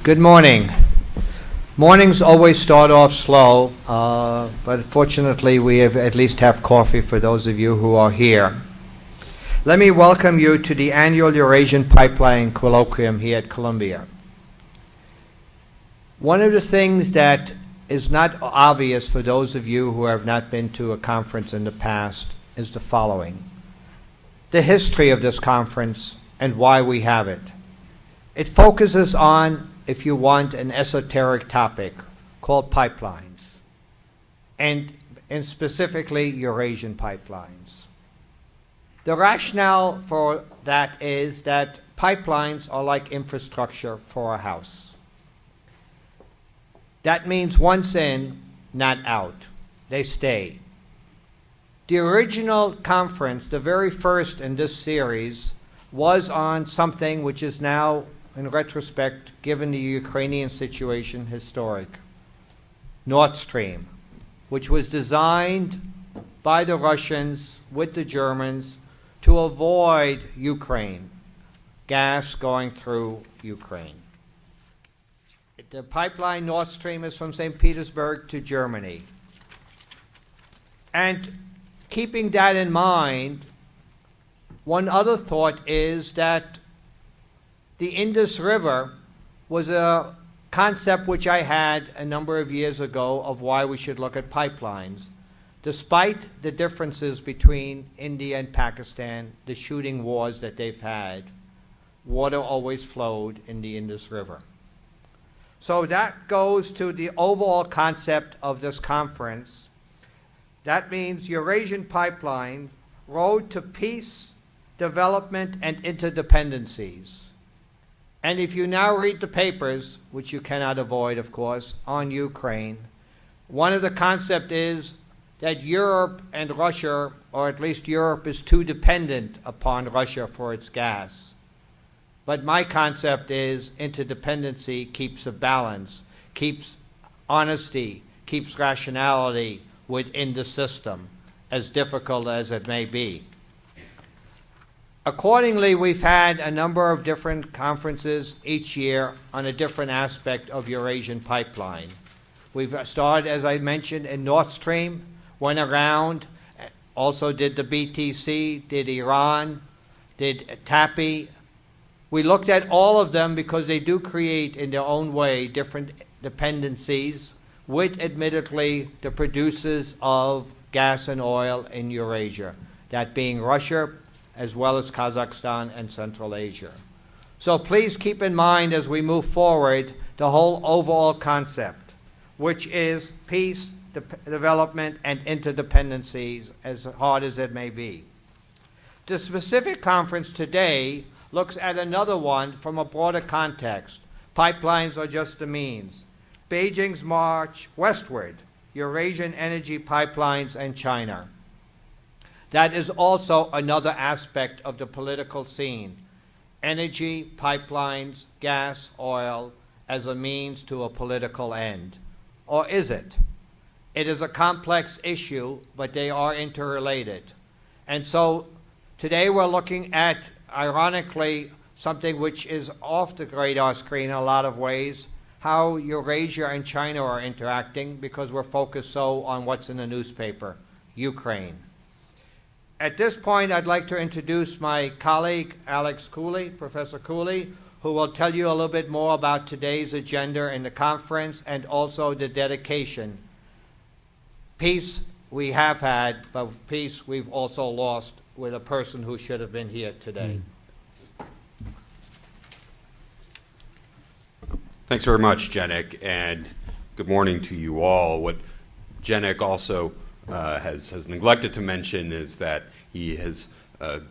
Good morning. Mornings always start off slow, but fortunately we at least have coffee for those of you who are here. Let me welcome you to the annual Eurasian Pipeline Colloquium here at Columbia. One of the things that is not obvious for those of you who have not been to a conference in the past is the following: the history of this conference and why we have it. It focuses on, if you want, an esoteric topic called pipelines, and specifically Eurasian pipelines. The rationale for that is that pipelines are like infrastructure for a house. That means once in, not out. They stay. The original conference, the very first in this series, was on something which is now, in retrospect, given the Ukrainian situation, historic. Nord Stream, which was designed by the Russians with the Germans to avoid Ukraine, gas going through Ukraine. The pipeline Nord Stream is from St. Petersburg to Germany. And keeping that in mind, one other thought is that the Indus River was a concept which I had a number of years ago of why we should look at pipelines. Despite the differences between India and Pakistan, the shooting wars that they've had, water always flowed in the Indus River. So that goes to the overall concept of this conference. That means Eurasian Pipeline, road to peace, development, and interdependencies. And if you now read the papers, which you cannot avoid, of course, on Ukraine, one of the concepts is that Europe and Russia, or at least Europe, is too dependent upon Russia for its gas. But my concept is interdependency keeps a balance, keeps honesty, keeps rationality within the system, as difficult as it may be. Accordingly, we've had a number of different conferences each year on a different aspect of Eurasian Pipeline. We've started, as I mentioned, in Nord Stream, went around, also did the BTC, did Iran, did TAPI. We looked at all of them because they do create, in their own way, different dependencies with, admittedly, the producers of gas and oil in Eurasia, that being Russia, as well as Kazakhstan and Central Asia. So please keep in mind as we move forward the whole overall concept, which is peace, development, and interdependencies, as hard as it may be. The specific conference today looks at another one from a broader context. Pipelines are just a means. Beijing's march westward, Eurasian energy pipelines and China. That is also another aspect of the political scene. Energy, pipelines, gas, oil, as a means to a political end. Or is it? It is a complex issue, but they are interrelated. And so today we're looking at, ironically, something which is off the radar screen in a lot of ways, how Eurasia and China are interacting, because we're focused so on what's in the newspaper, Ukraine. At this point, I'd like to introduce my colleague, Professor Cooley, who will tell you a little bit more about today's agenda in the conference and also the dedication. Peace we have had, but peace we've also lost with a person who should have been here today. Thanks very much, Jenik, and good morning to you all. What Jenik also has neglected to mention is that he has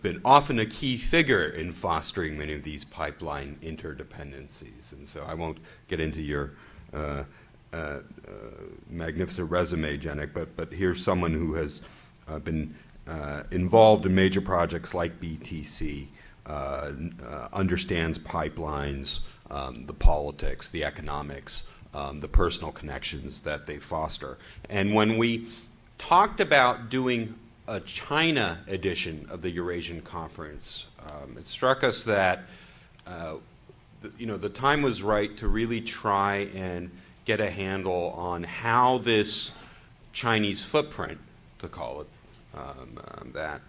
been often a key figure in fostering many of these pipeline interdependencies. And so I won't get into your magnificent resume, Jenik, but here's someone who has been involved in major projects like BTC, understands pipelines, the politics, the economics, the personal connections that they foster. And when we talked about doing a China edition of the Eurasian Conference, it struck us that the time was right to really try and get a handle on how this Chinese footprint, to call it that,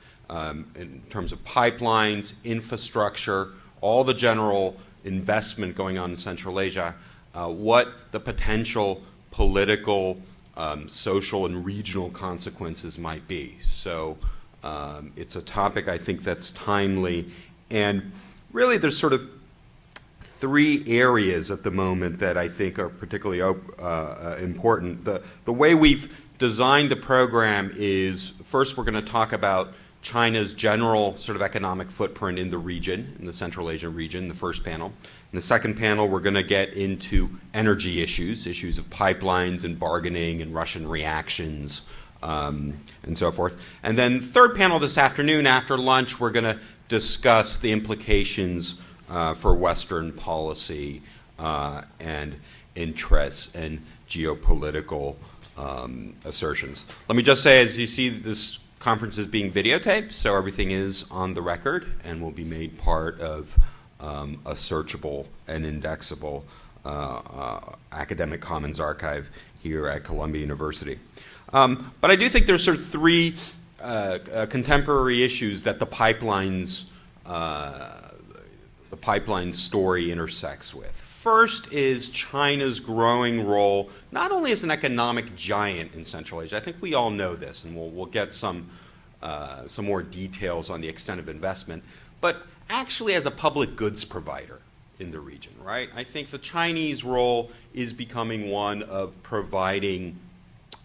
in terms of pipelines, infrastructure, all the general investment going on in Central Asia, what the potential political, social, and regional consequences might be. So it's a topic I think that's timely. And really there's sort of three areas at the moment that I think are particularly important. The way we've designed the program is, first we're going to talk about China's general sort of economic footprint in the region, in the Central Asian region, the first panel. In the second panel, we're going to get into energy issues of pipelines and bargaining and Russian reactions and so forth. And then third panel this afternoon after lunch, we're going to discuss the implications for Western policy and interests and geopolitical assertions. Let me just say, as you see, this conference is being videotaped, so everything is on the record and will be made part of a searchable and indexable academic commons archive here at Columbia University. But I do think there's sort of three contemporary issues that the pipeline story intersects with. First is China's growing role, not only as an economic giant in Central Asia. I think we all know this, and we'll get some more details on the extent of investment, but actually as a public goods provider in the region, right? I think the Chinese role is becoming one of providing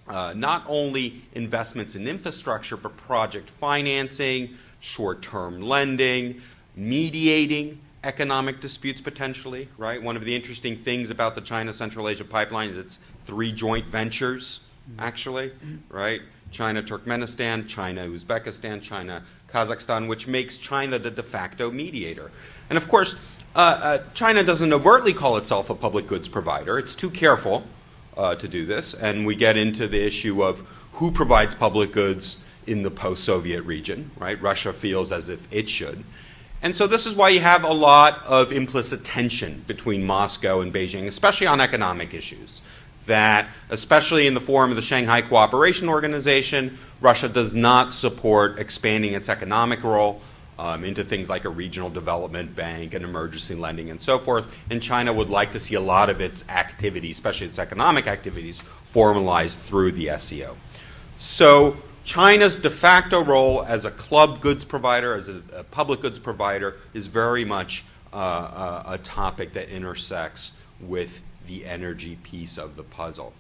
not only investments in infrastructure, but project financing, short-term lending, mediating economic disputes potentially, right? One of the interesting things about the China-Central Asia pipeline is it's 3 joint ventures, actually, right? China-Turkmenistan, China-Uzbekistan, China-Kazakhstan, which makes China the de facto mediator. And of course, China doesn't overtly call itself a public goods provider. It's too careful to do this, and we get into the issue of who provides public goods in the post-Soviet region, right? Russia feels as if it should. And so this is why you have a lot of implicit tension between Moscow and Beijing, especially on economic issues, that especially in the form of the Shanghai Cooperation Organization, Russia does not support expanding its economic role into things like a regional development bank and emergency lending and so forth. And China would like to see a lot of its activities, especially its economic activities, formalized through the SCO. So China's de facto role as a club goods provider, as a public goods provider, is very much a topic that intersects with the energy piece of the puzzle.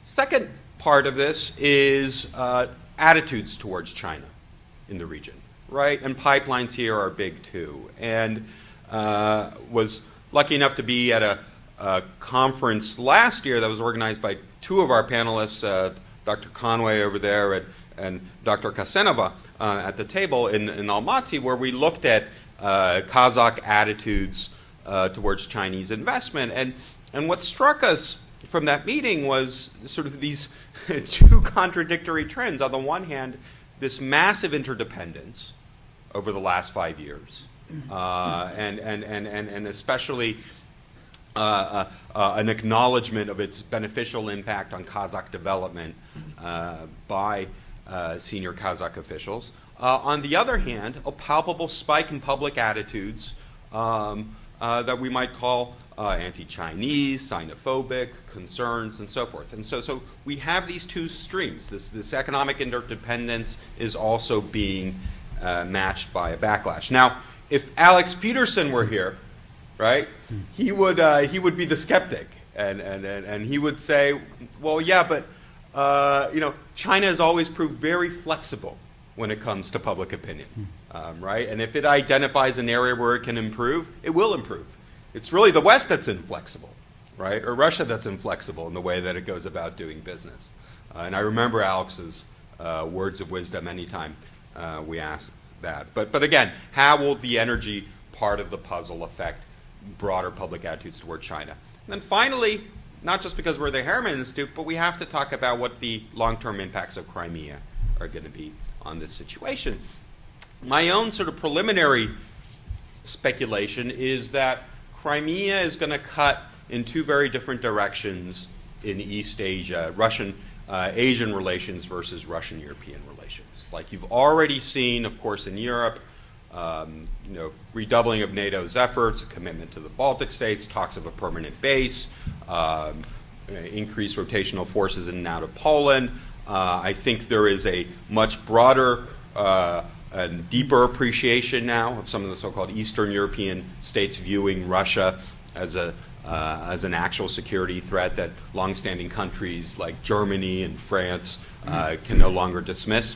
Second part of this is attitudes towards China in the region, right? And pipelines here are big too. And was lucky enough to be at a conference last year that was organized by 2 of our panelists, Dr. Conway over there and Dr. Kassenova at the table in Almaty, where we looked at Kazakh attitudes towards Chinese investment. And what struck us from that meeting was sort of these 2 contradictory trends. On the one hand, this massive interdependence over the last 5 years, and especially an acknowledgement of its beneficial impact on Kazakh development by senior Kazakh officials. On the other hand, a palpable spike in public attitudes that we might call anti-Chinese, xenophobic, concerns, and so forth. And so we have these 2 streams. This economic interdependence is also being matched by a backlash. Now, if Alex Peterson were here, right, he would be the skeptic, and he would say, well, yeah, but China has always proved very flexible when it comes to public opinion, right? And if it identifies an area where it can improve, it will improve. It's really the West that's inflexible, right, or Russia that's inflexible in the way that it goes about doing business. And I remember Alex's words of wisdom anytime we ask that. But again, how will the energy part of the puzzle affect broader public attitudes toward China? And then finally, not just because we're the Harriman Institute, but we have to talk about what the long-term impacts of Crimea are going to be on this situation. My own sort of preliminary speculation is that Crimea is going to cut in two very different directions in East Asia, Russian-Asian relations versus Russian-European relations. Like you've already seen, of course, in Europe, redoubling of NATO's efforts, a commitment to the Baltic states, talks of a permanent base, increased rotational forces in and out of Poland. I think there is a much broader and deeper appreciation now of some of the so-called Eastern European states viewing Russia as an actual security threat that longstanding countries like Germany and France can no longer dismiss.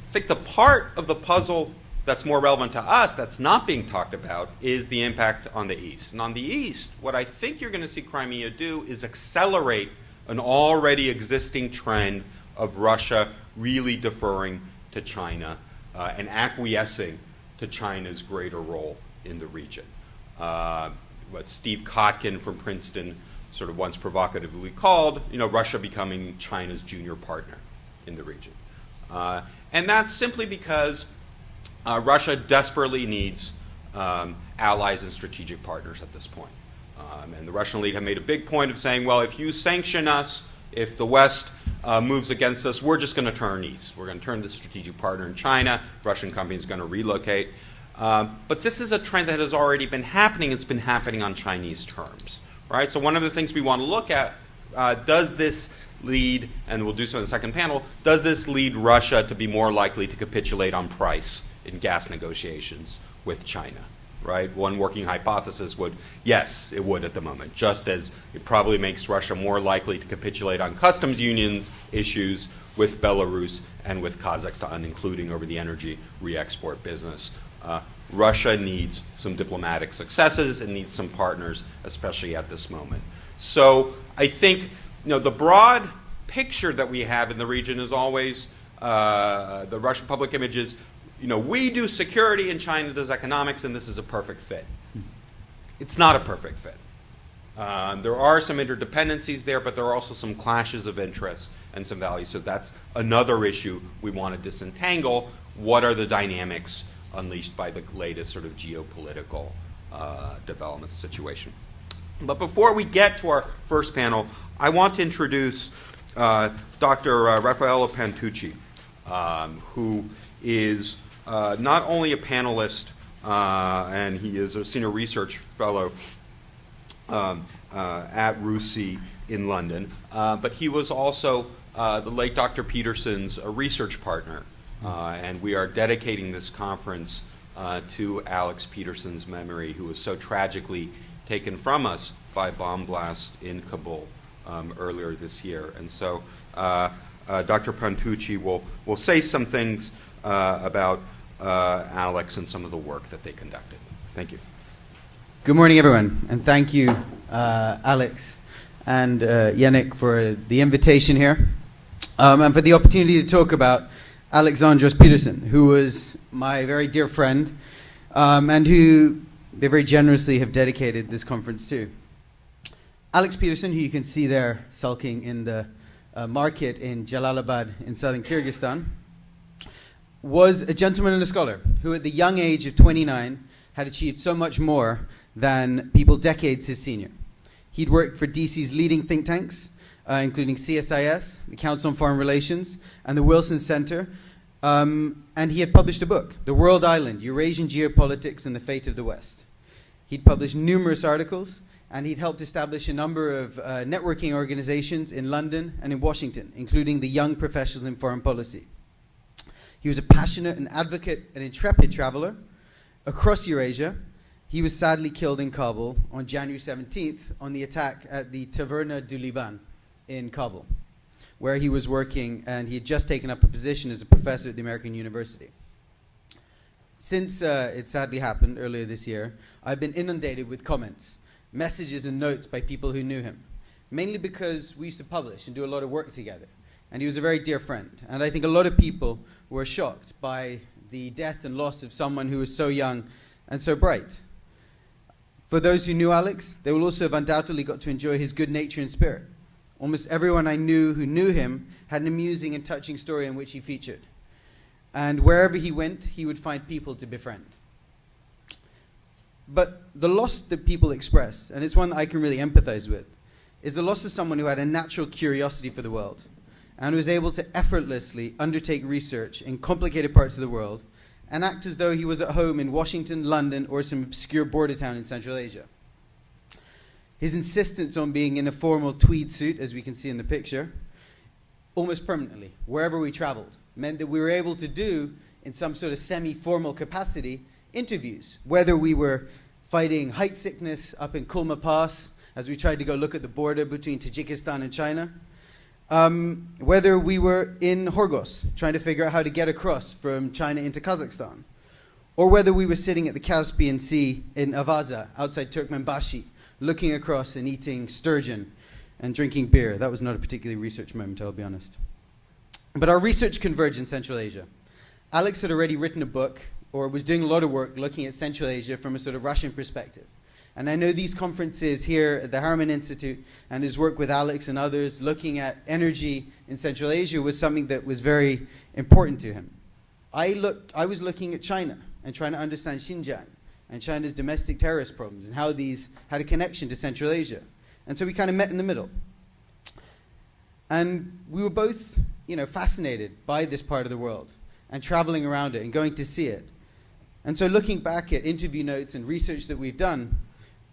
I think the part of the puzzle that's more relevant to us that's not being talked about is the impact on the East. And on the East, what I think you're going to see Crimea do is accelerate an already existing trend of Russia really deferring to China and acquiescing to China's greater role in the region. What Steve Kotkin from Princeton sort of once provocatively called, Russia becoming China's junior partner in the region. And that's simply because Russia desperately needs allies and strategic partners at this point. And the Russian elite have made a big point of saying, well, if you sanction us, if the West moves against us, we're just going to turn east. We're going to turn to the strategic partner in China. Russian companies are going to relocate. But this is a trend that has already been happening. It's been happening on Chinese terms, right? So one of the things we want to look at, does this lead, and we'll do so in the second panel, does this lead Russia to be more likely to capitulate on price in gas negotiations with China, right? One working hypothesis would, yes, it would at the moment, just as it probably makes Russia more likely to capitulate on customs unions issues with Belarus and with Kazakhstan, including over the energy re-export business. Russia needs some diplomatic successes and needs some partners, especially at this moment. So I think the broad picture that we have in the region is always the Russian public image is, we do security and China does economics, and this is a perfect fit. It's not a perfect fit. There are some interdependencies there, but there are also some clashes of interests and some values. So that's another issue we want to disentangle. What are the dynamics unleashed by the latest sort of geopolitical development situation? But before we get to our first panel, I want to introduce Dr. Raffaello Pantucci, who is not only a panelist, and he is a senior research fellow at RUSI in London, but he was also the late Dr. Peterson's research partner, and we are dedicating this conference to Alex Peterson's memory, who was so tragically taken from us by a bomb blast in Kabul earlier this year. And so Dr. Pantucci will say some things about Alex and some of the work that they conducted. Thank you. Good morning, everyone, and thank you, Alex and Jenik, for the invitation here and for the opportunity to talk about ALEXANDROS Peterson, who was my very dear friend and who they very generously have dedicated this conference to. Alex Peterson, who you can see there sulking in the market in Jalalabad in southern Kyrgyzstan, was a gentleman and a scholar who at the young age of 29 had achieved so much more than people decades his senior. He'd worked for DC's leading think tanks, including CSIS, the Council on Foreign Relations, and the Wilson Center, and he had published a book, The World Island, Eurasian Geopolitics and the Fate of the West. He'd published numerous articles, and he'd helped establish a number of networking organizations in London and in Washington, including the Young Professionals in Foreign Policy. He was a passionate and advocate and intrepid traveler across Eurasia. He was sadly killed in Kabul on January 17th on the attack at the Taverna du Liban in Kabul, where he was working, and he had just taken up a position as a professor at the American University. Since it sadly happened earlier this year, I've been inundated with comments, messages and notes by people who knew him, mainly because we used to publish and do a lot of work together. And he was a very dear friend. And I think a lot of people were shocked by the death and loss of someone who was so young and so bright. For those who knew Alex, they will also have undoubtedly got to enjoy his good nature and spirit. Almost everyone I knew who knew him had an amusing and touching story in which he featured. And wherever he went, he would find people to befriend. But the loss that people expressed, and it's one that I can really empathize with, is the loss of someone who had a natural curiosity for the world and was able to effortlessly undertake research in complicated parts of the world and act as though he was at home in Washington, London, or some obscure border town in Central Asia. His insistence on being in a formal tweed suit, as we can see in the picture, almost permanently, wherever we traveled, meant that we were able to do, in some sort of semi-formal capacity, interviews, whether we were fighting height sickness up in Kulma Pass, as we tried to go look at the border between Tajikistan and China, whether we were in Horgos, trying to figure out how to get across from China into Kazakhstan, or whether we were sitting at the Caspian Sea in Avaza, outside Turkmenbashi, looking across and eating sturgeon and drinking beer. That was not a particularly research moment, I'll be honest. But our research converged in Central Asia. Alex had already written a book, or was doing a lot of work looking at Central Asia from a sort of Russian perspective. And I know these conferences here at the Harriman Institute and his work with Alex and others looking at energy in Central Asia was something that was very important to him. I was looking at China and trying to understand Xinjiang and China's domestic terrorist problems and how these had a connection to Central Asia. And so we kind of met in the middle. And we were both, fascinated by this part of the world and traveling around it and going to see it. And so looking back at interview notes and research that we've done,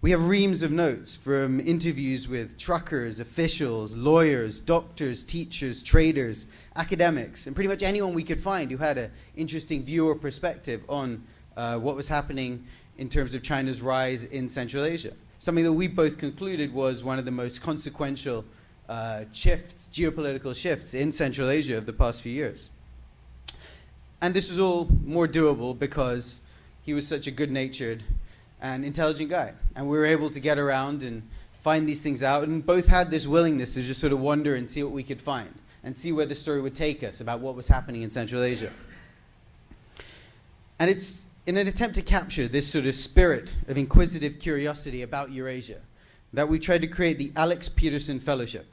we have reams of notes from interviews with truckers, officials, lawyers, doctors, teachers, traders, academics, and pretty much anyone we could find who had an interesting view or perspective on what was happening in terms of China's rise in Central Asia. Something that we both concluded was one of the most consequential geopolitical shifts in Central Asia of the past few years. And this was all more doable because he was such a good-natured and intelligent guy. And we were able to get around and find these things out, and both had this willingness to just sort of wonder and see what we could find and see where the story would take us about what was happening in Central Asia. And it's in an attempt to capture this sort of spirit of inquisitive curiosity about Eurasia that we tried to create the Alex Peterson Fellowship,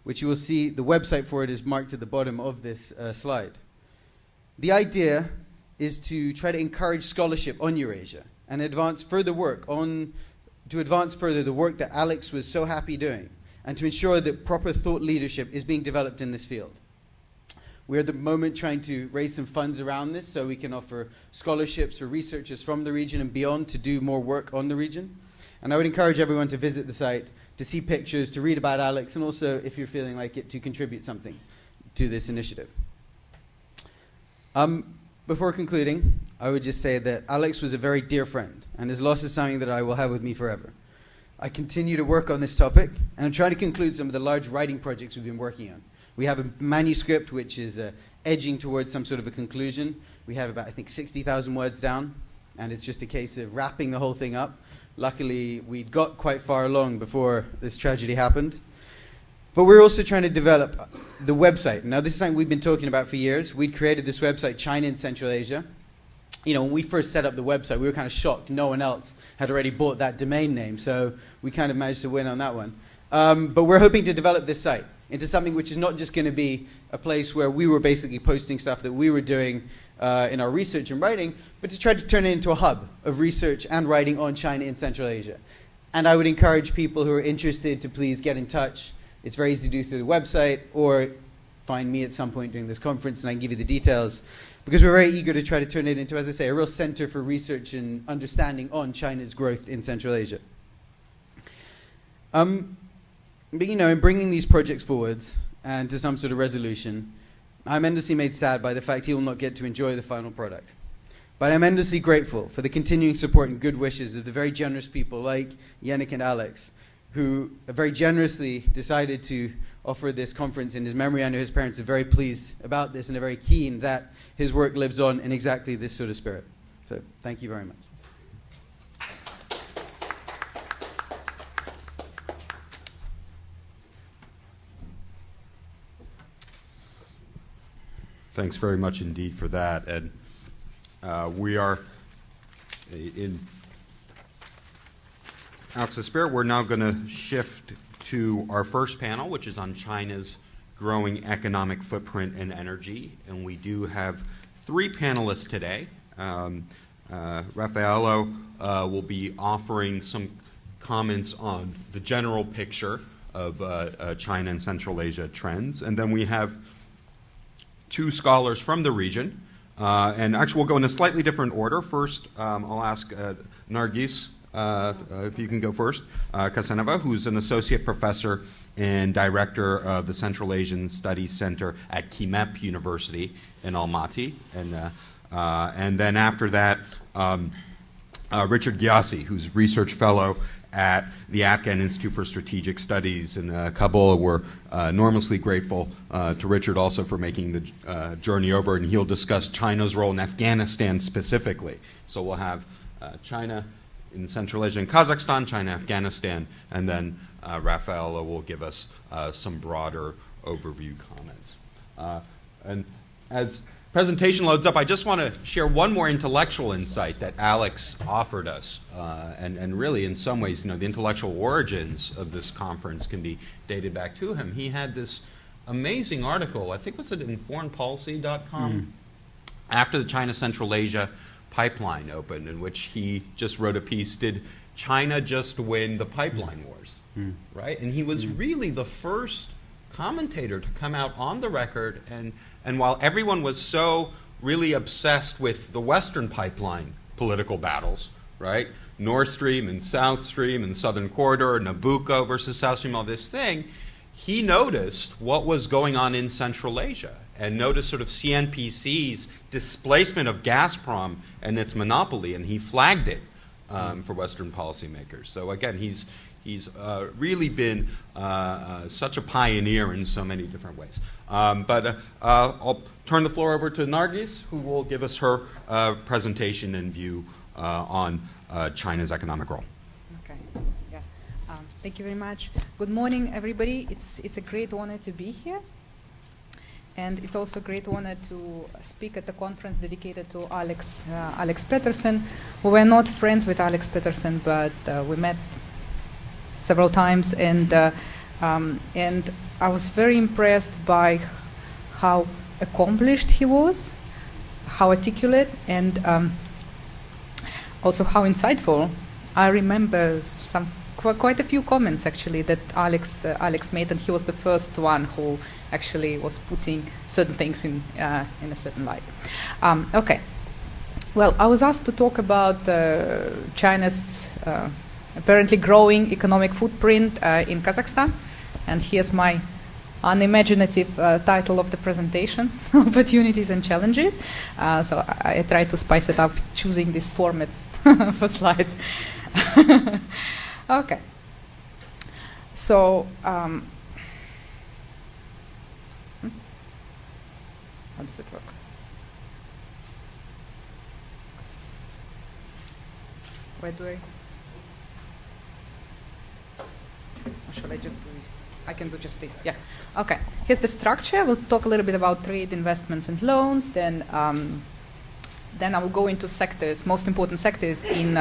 which you will see the website for it is marked at the bottom of this slide. The idea is to try to encourage scholarship on Eurasia and advance further the work that Alex was so happy doing, and to ensure that proper thought leadership is being developed in this field. We're at the moment trying to raise some funds around this so we can offer scholarships for researchers from the region and beyond to do more work on the region. And I would encourage everyone to visit the site, to see pictures, to read about Alex, and also, if you're feeling like it, to contribute something to this initiative. Before concluding, I would just say that Alex was a very dear friend, and his loss is something that I will have with me forever. I continue to work on this topic, and I'm trying to conclude some of the large writing projects we've been working on. We have a manuscript which is edging towards some sort of a conclusion. We have about, 60,000 words down, and it's just a case of wrapping the whole thing up. Luckily, we'd got quite far along before this tragedy happened. But we're also trying to develop the website. Now, this is something we've been talking about for years. We'd created this website, China in Central Asia. When we first set up the website, we were kind of shocked. No one else had already bought that domain name, so we kind of managed to win on that one. But we're hoping to develop this site into something which is not just going to be a place where we were basically posting stuff that we were doing in our research and writing, but to try to turn it into a hub of research and writing on China in Central Asia. And I would encourage people who are interested to please get in touch. It's very easy to do through the website, or find me at some point during this conference and I can give you the details, because we're very eager to try to turn it into, as I say, a real center for research and understanding on China's growth in Central Asia. But in bringing these projects forwards and to some sort of resolution, I'm endlessly made sad by the fact he will not get to enjoy the final product. But I'm endlessly grateful for the continuing support and good wishes of the very generous people like Jenik and Alex, who very generously decided to offer this conference in his memory. I know his parents are very pleased about this and are very keen that his work lives on in exactly this sort of spirit. So thank you very much. Thanks very much indeed for that. And we are in Alex's spirit, we're now going to shift to our first panel, which is on China's growing economic footprint and energy. And we do have three panelists today. Raffaello will be offering some comments on the general picture of China and Central Asia trends. And then we have two scholars from the region. And actually, we'll go in a slightly different order. First, I'll ask Nargis, if you can go first, Kassenova, who's an associate professor and director of the Central Asian Studies Center at KIMEP University in Almaty. And then after that, Richard Ghiasy, who's research fellow at the Afghan Institute for Strategic Studies in Kabul. We're enormously grateful to Richard also for making the journey over, and he'll discuss China's role in Afghanistan specifically. So we'll have China in Central Asia and Kazakhstan, China, Afghanistan, and then Raffaello will give us some broader overview comments. And as presentation loads up, I just want to share one more intellectual insight that Alex offered us. And really, in some ways, the intellectual origins of this conference can be dated back to him. He had this amazing article, I think it was at informedpolicy.com, after the China-Central Asia pipeline opened, in which he just wrote a piece, Did China Just Win the Pipeline Wars? Right? And he was really the first commentator to come out on the record, and while everyone was so really obsessed with the Western pipeline political battles, right? Nord Stream and South Stream and the Southern Corridor, Nabucco versus South Stream, all this thing, he noticed what was going on in Central Asia and noticed sort of CNPC's displacement of Gazprom and its monopoly, and he flagged it for Western policymakers. So again, he's really been such a pioneer in so many different ways. But I'll turn the floor over to Nargis, who will give us her presentation and view on China's economic role. Okay. Yeah. Thank you very much. Good morning, everybody. It's a great honor to be here. And it's also a great honor to speak at the conference dedicated to Alex Peterson. We were not friends with Alex Peterson, but we met several times, and I was very impressed by how accomplished he was, how articulate, and also how insightful. I remember quite a few comments actually that Alex made, and he was the first one who actually was putting certain things in a certain light. Okay. Well, I was asked to talk about China's apparently growing economic footprint in Kazakhstan, and here's my unimaginative title of the presentation, Opportunities and Challenges. So I tried to spice it up, choosing this format for slides. Okay. So, how does it work? Where do I? Or should I just do this? I can do just this. Yeah. Okay. Here's the structure. We'll talk a little bit about trade, investments, and loans. Then I will go into sectors, most important sectors in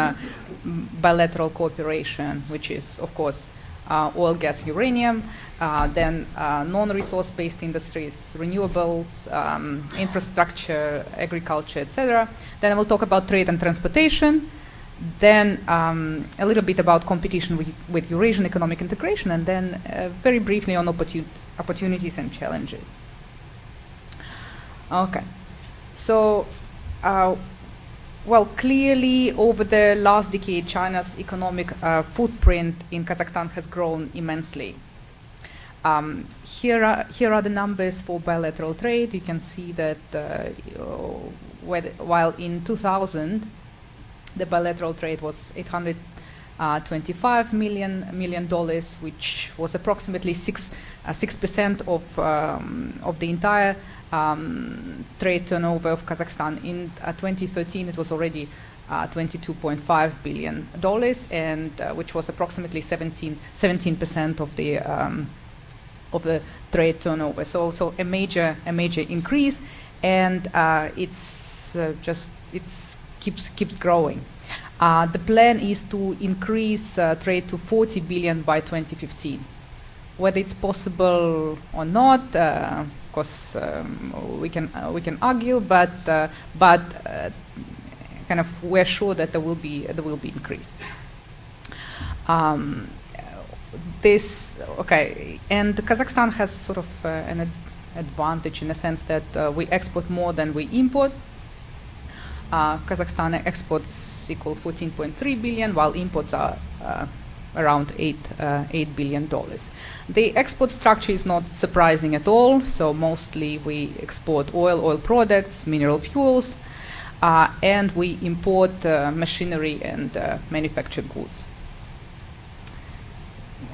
bilateral cooperation, which is, of course, oil, gas, uranium. Then non-resource-based industries, renewables, infrastructure, agriculture, etc. Then I will talk about trade and transportation. Then a little bit about competition with Eurasian economic integration, and then very briefly on opportunities and challenges. Okay. So, well, clearly over the last decade, China's economic footprint in Kazakhstan has grown immensely. Here are the numbers for bilateral trade. You can see that while in 2000, the bilateral trade was $825 million, which was approximately 6% of the entire trade turnover of Kazakhstan. In 2013, it was already $22.5 billion, and which was approximately 17% of the trade turnover. So a major increase, and it's keeps growing. The plan is to increase trade to 40 billion by 2015. Whether it's possible or not, of course, we can argue, but kind kind of we're sure that there will be increase. And Kazakhstan has sort of an advantage in the sense that we export more than we import. Kazakhstan exports equal 14.3 billion, while imports are around $8 billion. The export structure is not surprising at all, so mostly we export oil products, mineral fuels, and we import machinery and manufactured goods.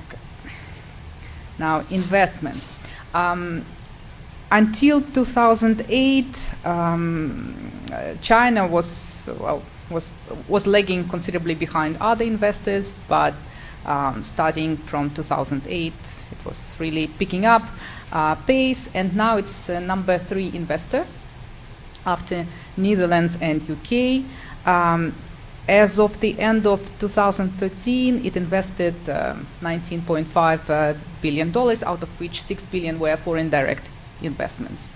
Okay. Now, investments. Until 2008, China was lagging considerably behind other investors, but starting from 2008, it was really picking up pace, and now it's number 3 investor after Netherlands and UK. As of the end of 2013, it invested $19.5 billion, out of which $6 billion were foreign direct investments.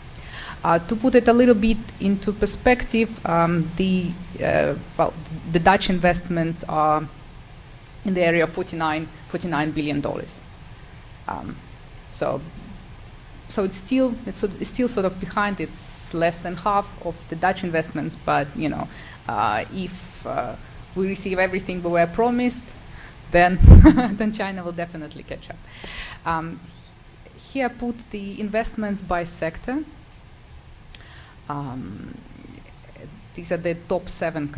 To put it a little bit into perspective, the Dutch investments are in the area of $49 billion. So it's still sort of behind. It's less than half of the Dutch investments, but if we receive everything we were promised, then then China will definitely catch up. Here I put the investments by sector. These are the top 7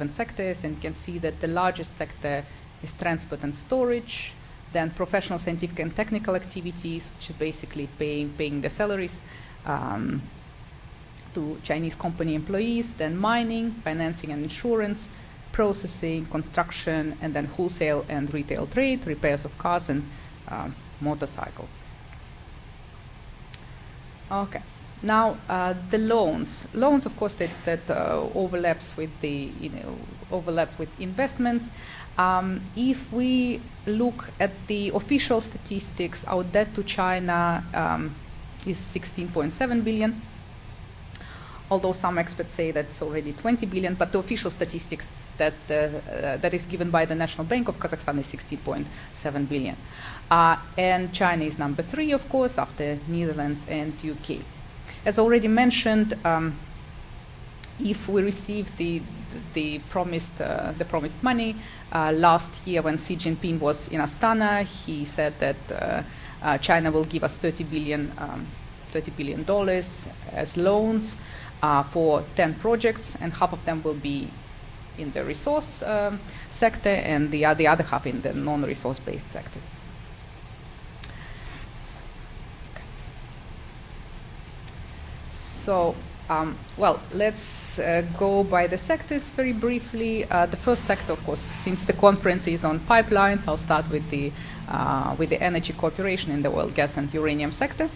sectors, and you can see that the largest sector is transport and storage, then professional, scientific, and technical activities, which is basically paying the salaries to Chinese company employees, then mining, financing and insurance, processing, construction, and then wholesale and retail trade, repairs of cars and motorcycles. Okay. Now the loans. Loans, of course, that overlaps with the investments. If we look at the official statistics, our debt to China is 16.7 billion. Although some experts say that's already 20 billion, but the official statistics that is given by the National Bank of Kazakhstan is 16.7 billion. And China is number 3, of course, after Netherlands and UK. As already mentioned, if we receive the promised money, last year when Xi Jinping was in Astana, he said that China will give us $30 billion as loans for 10 projects, and half of them will be in the resource sector, and the other half in the non-resource-based sectors. So, let's go by the sectors very briefly. The first sector, of course, since the conference is on pipelines, I'll start with the energy cooperation in the oil, gas, and uranium sector.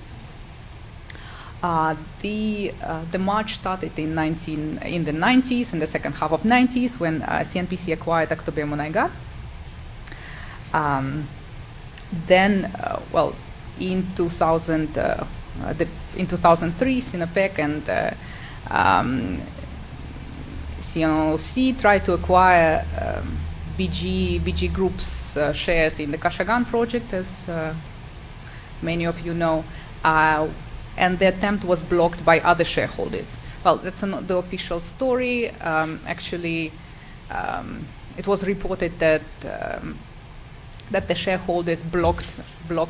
The march started in the 90s, in the second half of 90s, when CNPC acquired Aktobe-Munaygas. Then, in 2003, Sinopec and CNOC tried to acquire BG Group's shares in the Kashagan project, as many of you know, and the attempt was blocked by other shareholders. Well, that's not the official story. Actually, it was reported that the shareholders blocked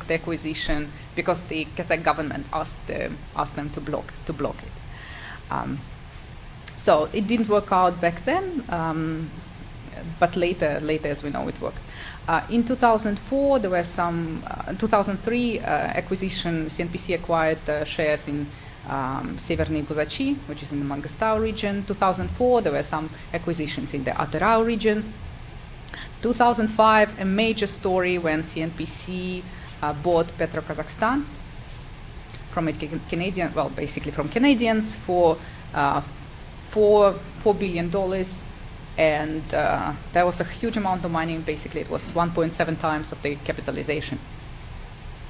the acquisition because the Kazakh government asked them to block it. So it didn't work out back then, but later, as we know, it worked. In 2004, there were some. 2003 acquisition. CNPC acquired shares in Severny Buzachi, which is in the Mangostau region. 2004, there were some acquisitions in the Atarau region. 2005, a major story when CNPC bought Petro-Kazakhstan from Canadian, basically from Canadians for $4 billion, and there was a huge amount of money. Basically, it was 1.7 times of the capitalization,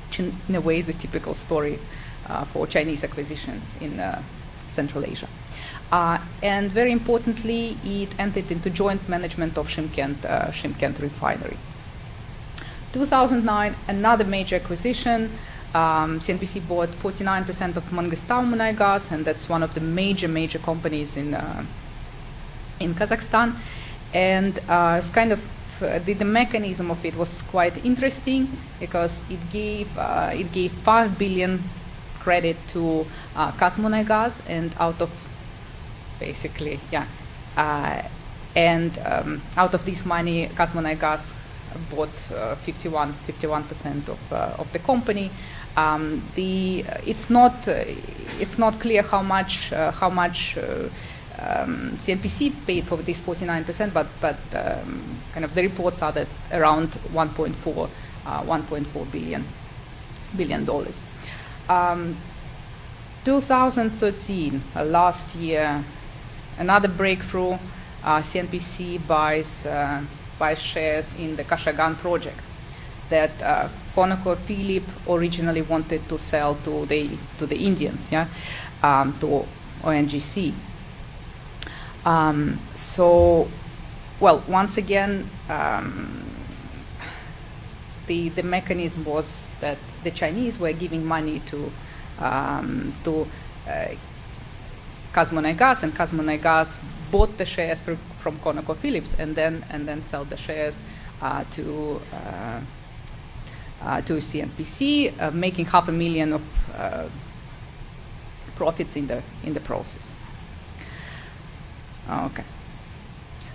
which in a way is a typical story for Chinese acquisitions in Central Asia. And very importantly, it entered into joint management of Shymkent refinery. 2009, another major acquisition. CNPC bought 49% of Mangistau-Munaygas, and that's one of the major companies in Kazakhstan. And it's kind of the mechanism of it was quite interesting because it gave 5 billion credit to Kazmunaygas, and out of basically out of this money, Kazmunaygas bought 51% of the company. It's not clear how much CNPC paid for this 49%, but kind of the reports are that around 1.4 billion dollars. 2013, last year, another breakthrough. CNPC buys shares in the Kashagan project that ConocoPhillips originally wanted to sell to the Indians, to ONGC. Once again, the mechanism was that the Chinese were giving money to Kazmunaygas, and Kazmunaygas bought the shares from ConocoPhillips and then sell the shares to CNPC, making $500,000 of profits in the process. Okay.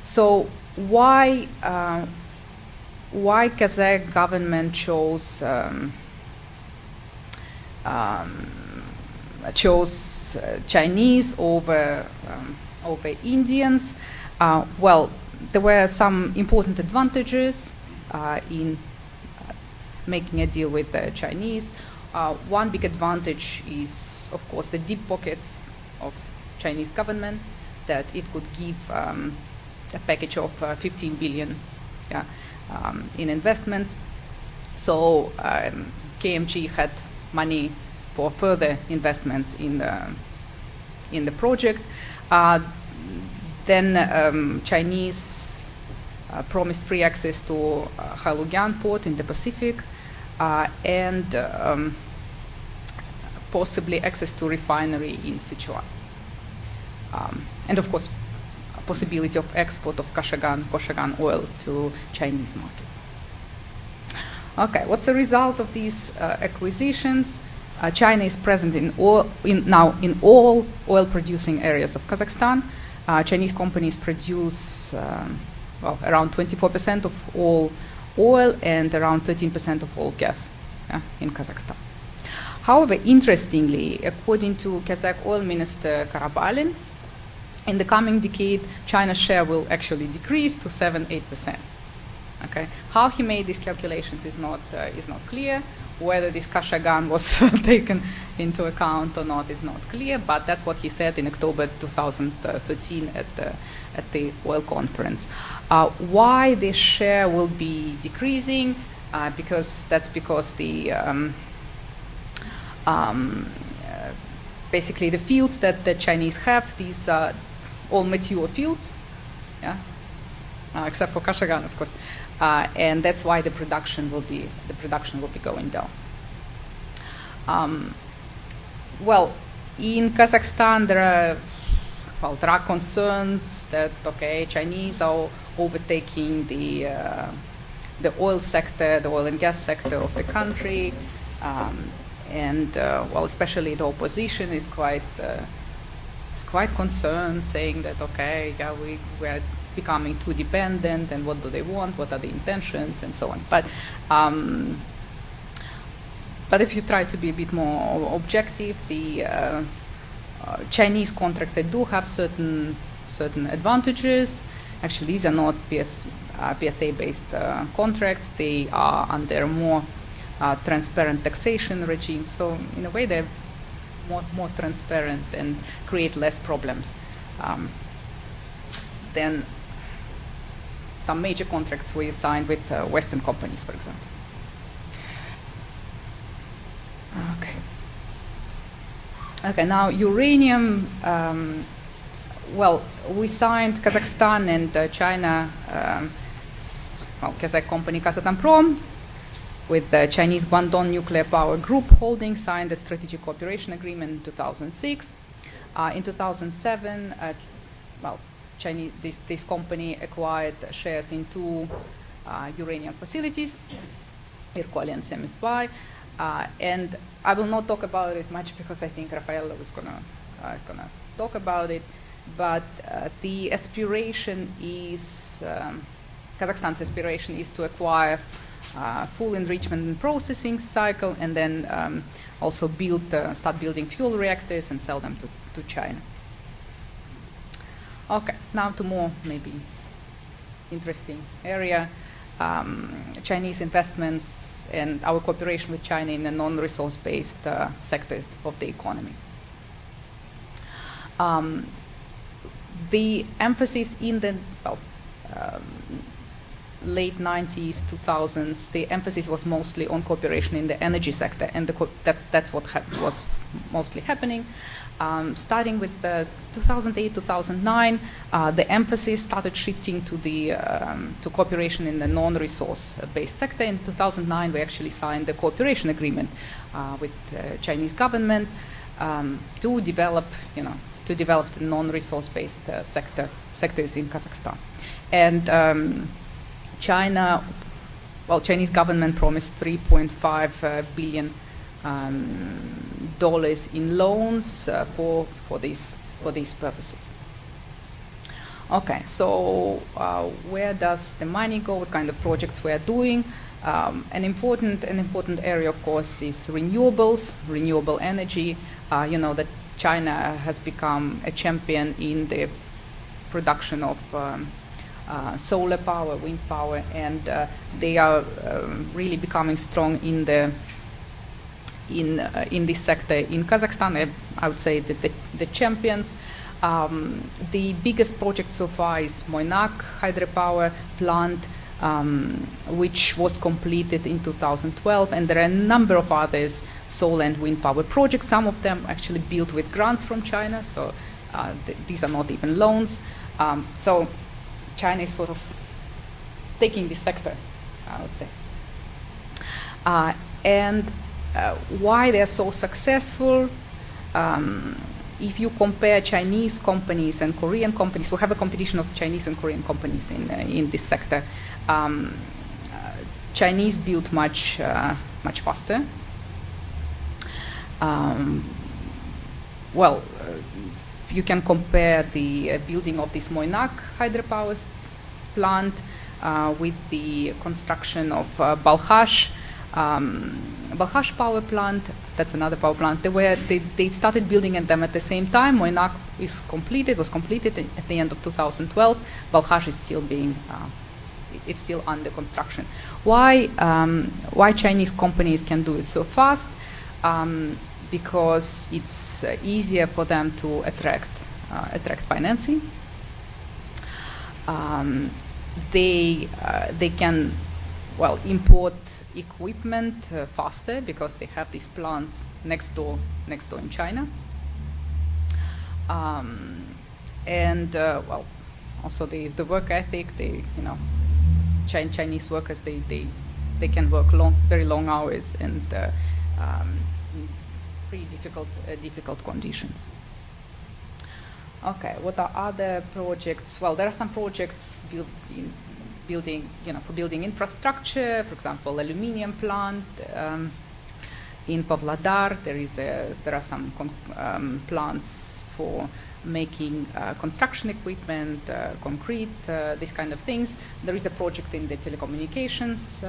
So why Kazakh government chose Chinese over Indians? There were some important advantages in making a deal with the Chinese. One big advantage is, of course, the deep pockets of Chinese government, that it could give a package of 15 billion in investments. So KMG had money for further investments in the project. Then Chinese promised free access to Halugyan port in the Pacific, and possibly access to refinery in Sichuan. And of course, a possibility of export of Kashagan oil to Chinese markets. Okay, what's the result of these acquisitions? China is present in all oil-producing areas of Kazakhstan. Chinese companies produce around 24% of all oil and around 13% of all gas in Kazakhstan. However, interestingly, according to Kazakh oil minister Karabalin, in the coming decade, China's share will actually decrease to 7-8%. Okay, how he made these calculations is not clear. Whether this Kashagan was taken into account or not is not clear, but that's what he said in October 2013 at the oil conference. Why this share will be decreasing? Because the basically the fields that the Chinese have, these are all mature fields, except for Kashagan, of course. And that's why the production will be going down. In Kazakhstan there are concerns that Chinese are overtaking the oil sector, the oil and gas sector of the country, and especially the opposition is quite concerned, saying that we're becoming too dependent, and what do they want, what are the intentions, and so on. But if you try to be a bit more objective, the Chinese contracts, they do have certain advantages. Actually, these are not PSA-based contracts. They are under a more transparent taxation regime. So in a way, they're more transparent and create less problems than some major contracts we signed with Western companies, for example. Okay, now uranium well, we signed Kazakhstan and China, Kazakh company Kazatomprom, with the Chinese Guangdong Nuclear Power Group Holding signed a strategic cooperation agreement in 2006. In 2007, this company acquired shares in 2 uranium facilities, Irkoli and Semispai, and I will not talk about it much because I think Raffaello is gonna talk about it. But the aspiration is Kazakhstan's aspiration is to acquire full enrichment and processing cycle, and then also start building fuel reactors and sell them to China. Okay, now to more maybe interesting area, Chinese investments and our cooperation with China in the non-resource-based sectors of the economy. The emphasis in the late 90s, 2000s, the emphasis was mostly on cooperation in the energy sector, and that's what was mostly happening. Starting with 2008, 2009, the emphasis started shifting to cooperation in the non-resource-based sector. In 2009, we actually signed the cooperation agreement with the Chinese government to develop the non-resource-based sectors in Kazakhstan. And Chinese government promised $3.5 billion in loans for these purposes. Okay, so where does the money go? What kind of projects we are doing? An important area, of course, is renewables, renewable energy. You know that China has become a champion in the production of solar power, wind power, and they are really becoming strong in this sector in Kazakhstan. I would say that the champions. The biggest project so far is Moynak hydropower plant, which was completed in 2012, and there are a number of others solar and wind power projects. Some of them actually built with grants from China, so these are not even loans. So China is sort of taking this sector, I would say. And why they're so successful? If you compare Chinese companies and Korean companies, we have a competition of Chinese and Korean companies in this sector. Chinese build much faster. You can compare the building of this Moynak hydropower plant with the construction of Balkhash power plant. That's another power plant. They started building them at the same time. Moynak was completed at the end of 2012. Balkhash is still it's still under construction. Why Chinese companies can do it so fast? Because it's easier for them to attract financing. They can import equipment faster because they have these plants next door in China. Also the work ethic. Chinese workers they can work very long hours and pretty difficult conditions. Okay, what are other projects? Well, there are some projects building infrastructure. For example, aluminium plant in Pavlodar. There are some plants for making construction equipment, concrete, these kind of things. There is a project in the telecommunications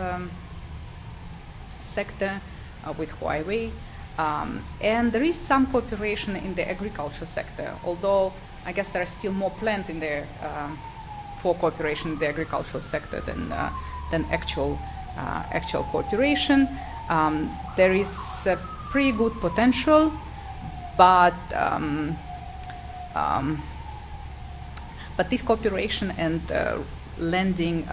sector with Huawei. And there is some cooperation in the agriculture sector, although I guess there are still more plans in there for cooperation in the agricultural sector than actual cooperation. There is a pretty good potential, but this cooperation and lending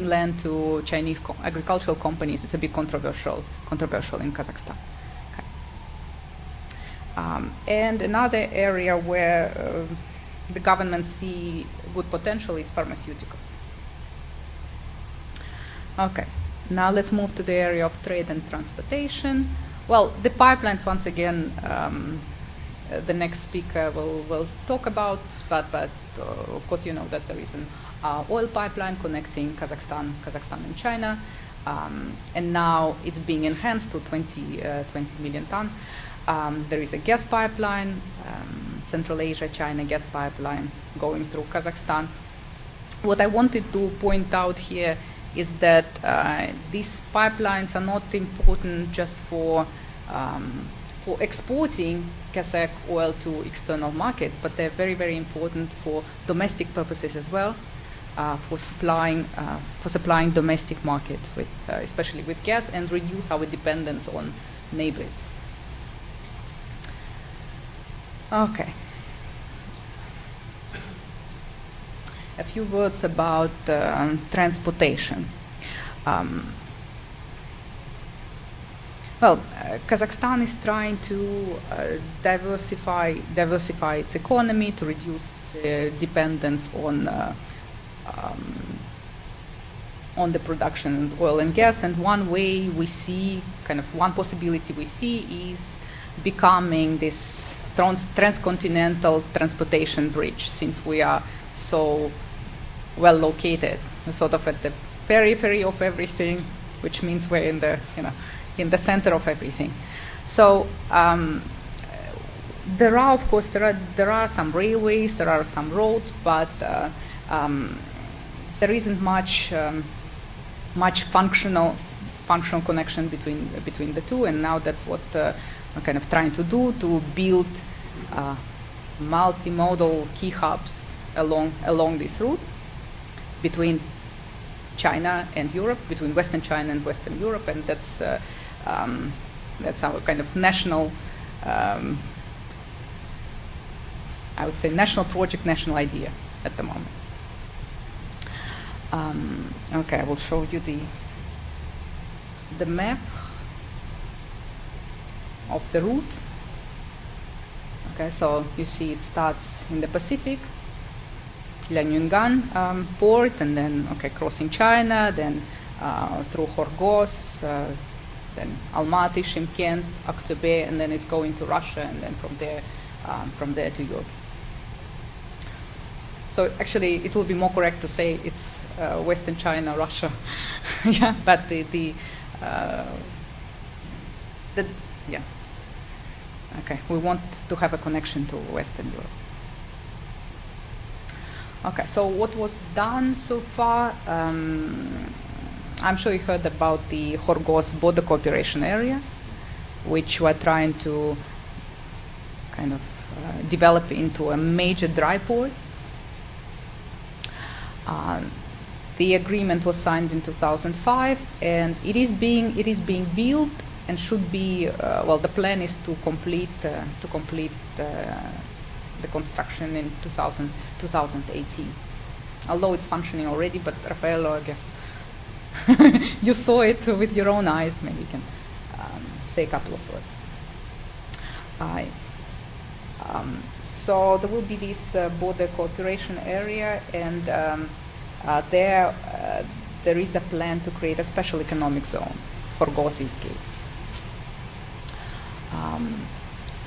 land to Chinese agricultural companies, it's a bit controversial in Kazakhstan. Okay. And another area where the government see good potential is pharmaceuticals. Okay, now let's move to the area of trade and transportation. Well, the pipelines, once again, the next speaker will talk about, but of course you know that there is an oil pipeline connecting Kazakhstan and China, and now it's being enhanced to 20 million ton. There is a gas pipeline, Central Asia, China gas pipeline going through Kazakhstan. What I wanted to point out here is that these pipelines are not important just for exporting Kazakh oil to external markets, but they're very, very important for domestic purposes as well, for supplying domestic market, with, especially with gas, and reduce our dependence on neighbors. Okay. A few words about transportation. Kazakhstan is trying to diversify its economy to reduce dependence on the production of oil and gas. And one way we see, one possibility we see, is becoming this transcontinental transportation bridge, since we are so well located, sort of at the periphery of everything, which means we're in the center of everything. So there are, of course, there are some railways, there are some roads, but there isn't much functional connection between the two, and now that's what we're kind of trying to do, to build multimodal key hubs along this route between China and Europe, between Western China and Western Europe, and that's our kind of national, I would say, national project, national idea at the moment. Okay, I will show you the map of the route. Okay, so you see it starts in the Pacific, Lianyungan port, and then crossing China, then through Horgoz, then Almaty, Shymkent, Aktobe, and then it's going to Russia, and then from there to Europe. So actually, it will be more correct to say it's Western China, Russia, yeah. But yeah. Okay, we want to have a connection to Western Europe. Okay, so what was done so far? I'm sure you heard about the Horgoz border cooperation area, which we're trying to kind of develop into a major dry port. The agreement was signed in 2005, and it is being built, and should be, the plan is to complete the construction in 2018. Although it's functioning already, but Raffaello, I guess, you saw it with your own eyes. Maybe you can say a couple of words. So there will be this border cooperation area, and there is a plan to create a special economic zone for Horgoz East Gate.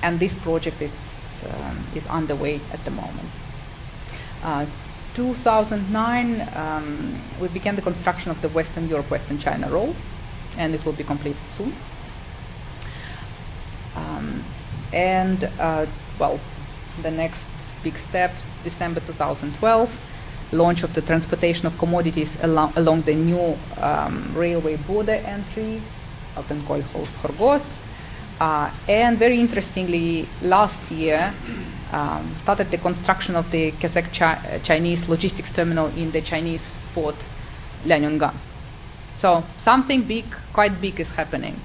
And this project is underway at the moment. 2009, we began the construction of the Western Europe-Western China road, and it will be completed soon. The next big step, December 2012, launch of the transportation of commodities along the new railway border entry, often called Horgoz. And very interestingly, last year started the construction of the Kazakh-Chinese logistics terminal in the Chinese port, Lianyungan. So something big, quite big, is happening.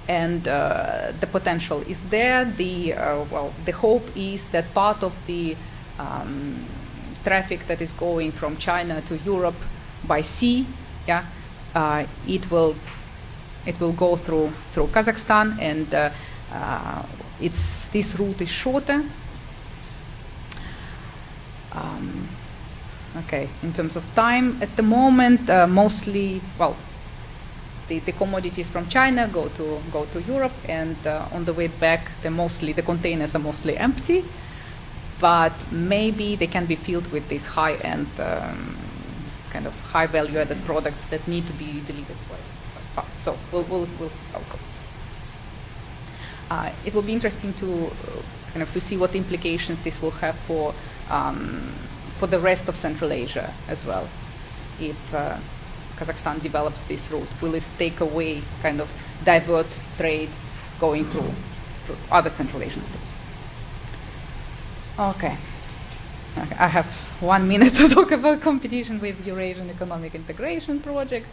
And the potential is there. The hope is that part of the traffic that is going from China to Europe by sea, it will go through Kazakhstan, and this route is shorter. Okay, in terms of time, at the moment, mostly, well, the commodities from China go to Europe, and on the way back, the containers are mostly empty, but maybe they can be filled with these high-end, kind of high value-added products that need to be delivered quite fast. So we'll see how it goes. It will be interesting to to see what implications this will have for the rest of Central Asia as well. If Kazakhstan develops this route, will it take away, divert trade going through other Central Asian states? Okay. I have 1 minute to talk about competition with Eurasian Economic Integration Project.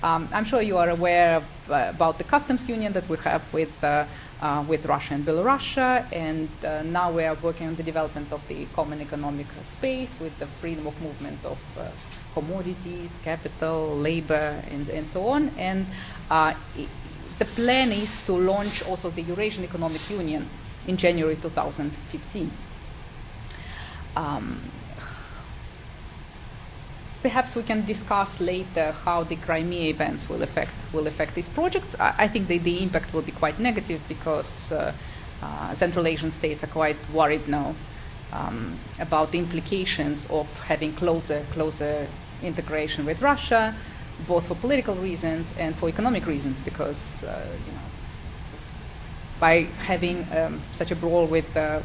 I'm sure you are aware about the customs union that we have with Russia and Belarus, and now we are working on the development of the common economic space with the freedom of movement of commodities, capital, labor, and so on. And the plan is to launch also the Eurasian Economic Union in January 2015. Perhaps we can discuss later how the Crimea events will affect these projects. I think the impact will be quite negative because Central Asian states are quite worried now about the implications of having closer integration with Russia, both for political reasons and for economic reasons, because by having such a brawl with the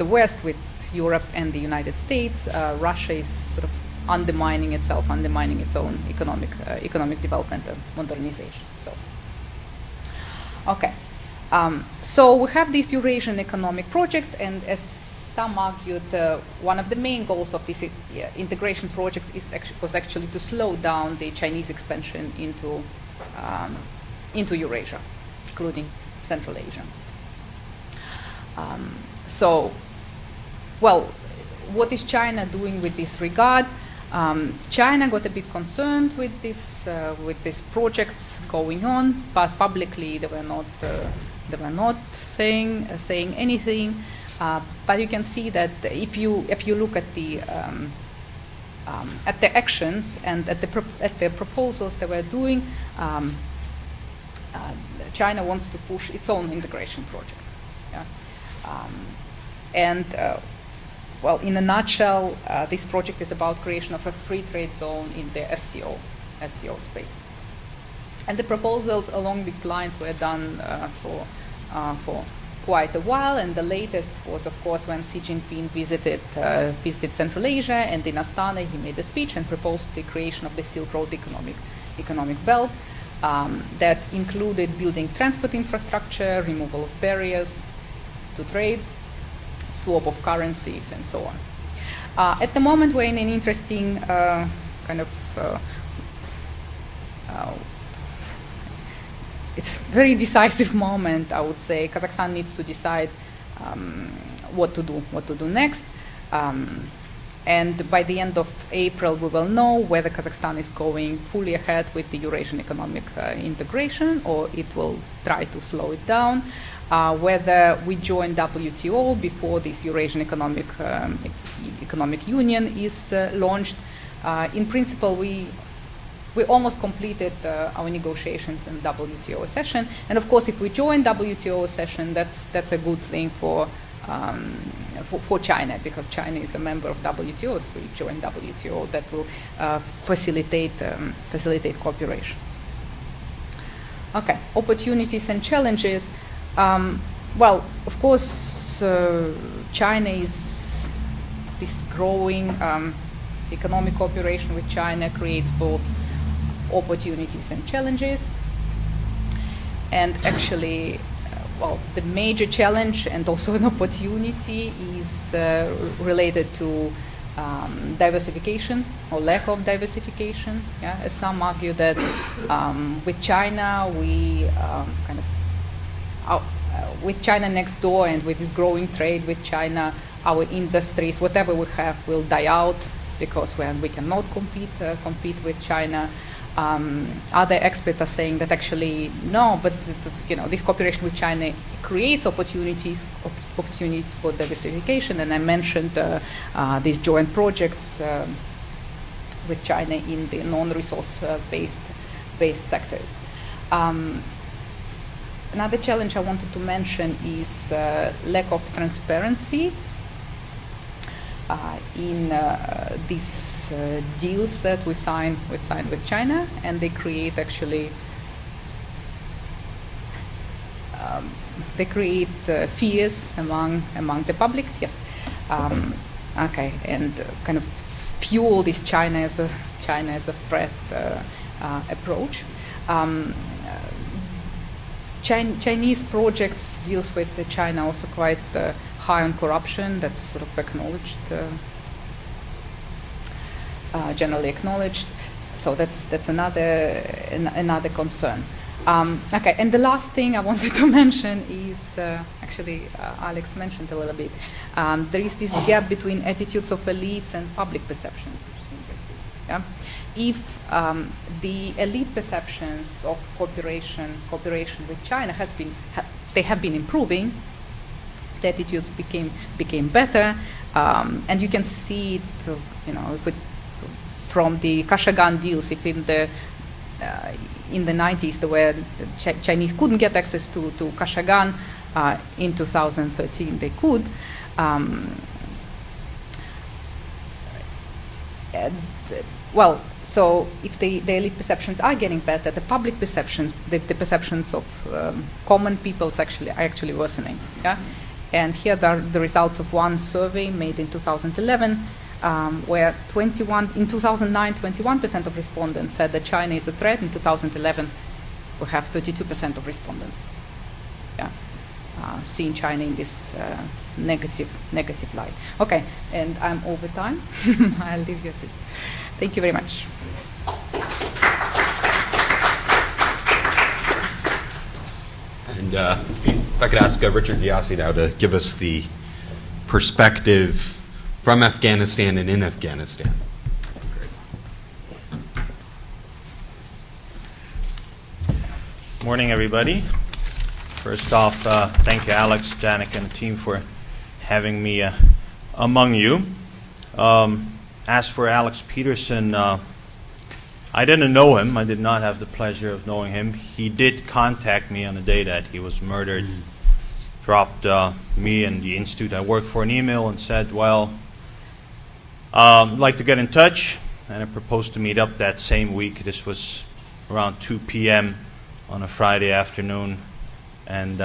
West, with Europe and the United States, Russia is sort of undermining its own economic development and modernization. So, okay. So we have this Eurasian economic project, and as some argued, one of the main goals of this integration project was actually to slow down the Chinese expansion into Eurasia, including Central Asia. So, well, what is China doing with this regard? China got a bit concerned with these projects going on, but publicly they were not saying anything. But you can see that if you look at the actions and at the proposals they were doing, China wants to push its own integration project. Yeah? Well, in a nutshell, this project is about creation of a free trade zone in the SCO space. And the proposals along these lines were done for quite a while, and the latest was, of course, when Xi Jinping visited Central Asia, and in Astana he made a speech and proposed the creation of the Silk Road economic belt that included building transport infrastructure, removal of barriers to trade, swap of currencies, and so on. At the moment, we're in an interesting it's very decisive moment, I would say. Kazakhstan needs to decide what to do next. And by the end of April, we will know whether Kazakhstan is going fully ahead with the Eurasian economic integration, or it will try to slow it down. Whether we join WTO before this Eurasian economic union is launched. In principle, we almost completed our negotiations in WTO session, and of course, if we join WTO session, that's a good thing for China, because China is a member of WTO. If we join WTO, that will facilitate cooperation. Okay, opportunities and challenges. Well, of course, China is this growing economic cooperation with China creates both opportunities and challenges. And actually, well, the major challenge and also an opportunity is related to diversification or lack of diversification. Yeah? As some argue that with China, we with China next door and with this growing trade with China, our industries, whatever we have, will die out because we cannot compete with China. Other experts are saying that actually no, but this cooperation with China creates opportunities for diversification. And I mentioned these joint projects with China in the non-resource based sectors. Another challenge I wanted to mention is lack of transparency in these deals that we signed with China, and they create actually fears among the public. Yes, okay, and kind of fuel this China as a threat approach. Chinese projects deals with China also quite high on corruption. That's sort of acknowledged, generally acknowledged. So that's another concern. Okay, and the last thing I wanted to mention is actually Alex mentioned a little bit. There is this gap between attitudes of elites and public perceptions, which is interesting. Yeah? If the elite perceptions of cooperation with China have been improving, the attitudes became better, and you can see it, from the Kashagan deals. If in the 90s, where Chinese couldn't get access to Kashagan, in 2013 they could. Well, so if the elite perceptions are getting better, the public perceptions, the perceptions of common people are actually worsening. Yeah? And here are the results of one survey made in 2011, where in 2009, 21% of respondents said that China is a threat. In 2011, we have 32% of respondents seeing China in this negative light. Okay, and I'm over time. I'll leave you at this. Thank you very much. And if I could ask Richard Ghiasy now to give us the perspective from Afghanistan and in Afghanistan. Morning, everybody. First off, thank you, Alex, Jenik, and the team for having me among you. As for Alex Peterson, I didn't know him. I did not have the pleasure of knowing him. He did contact me on the day that he was murdered, dropped me and the institute I work for an email and said, well, I'd like to get in touch. And I proposed to meet up that same week. This was around 2 p.m. on a Friday afternoon. And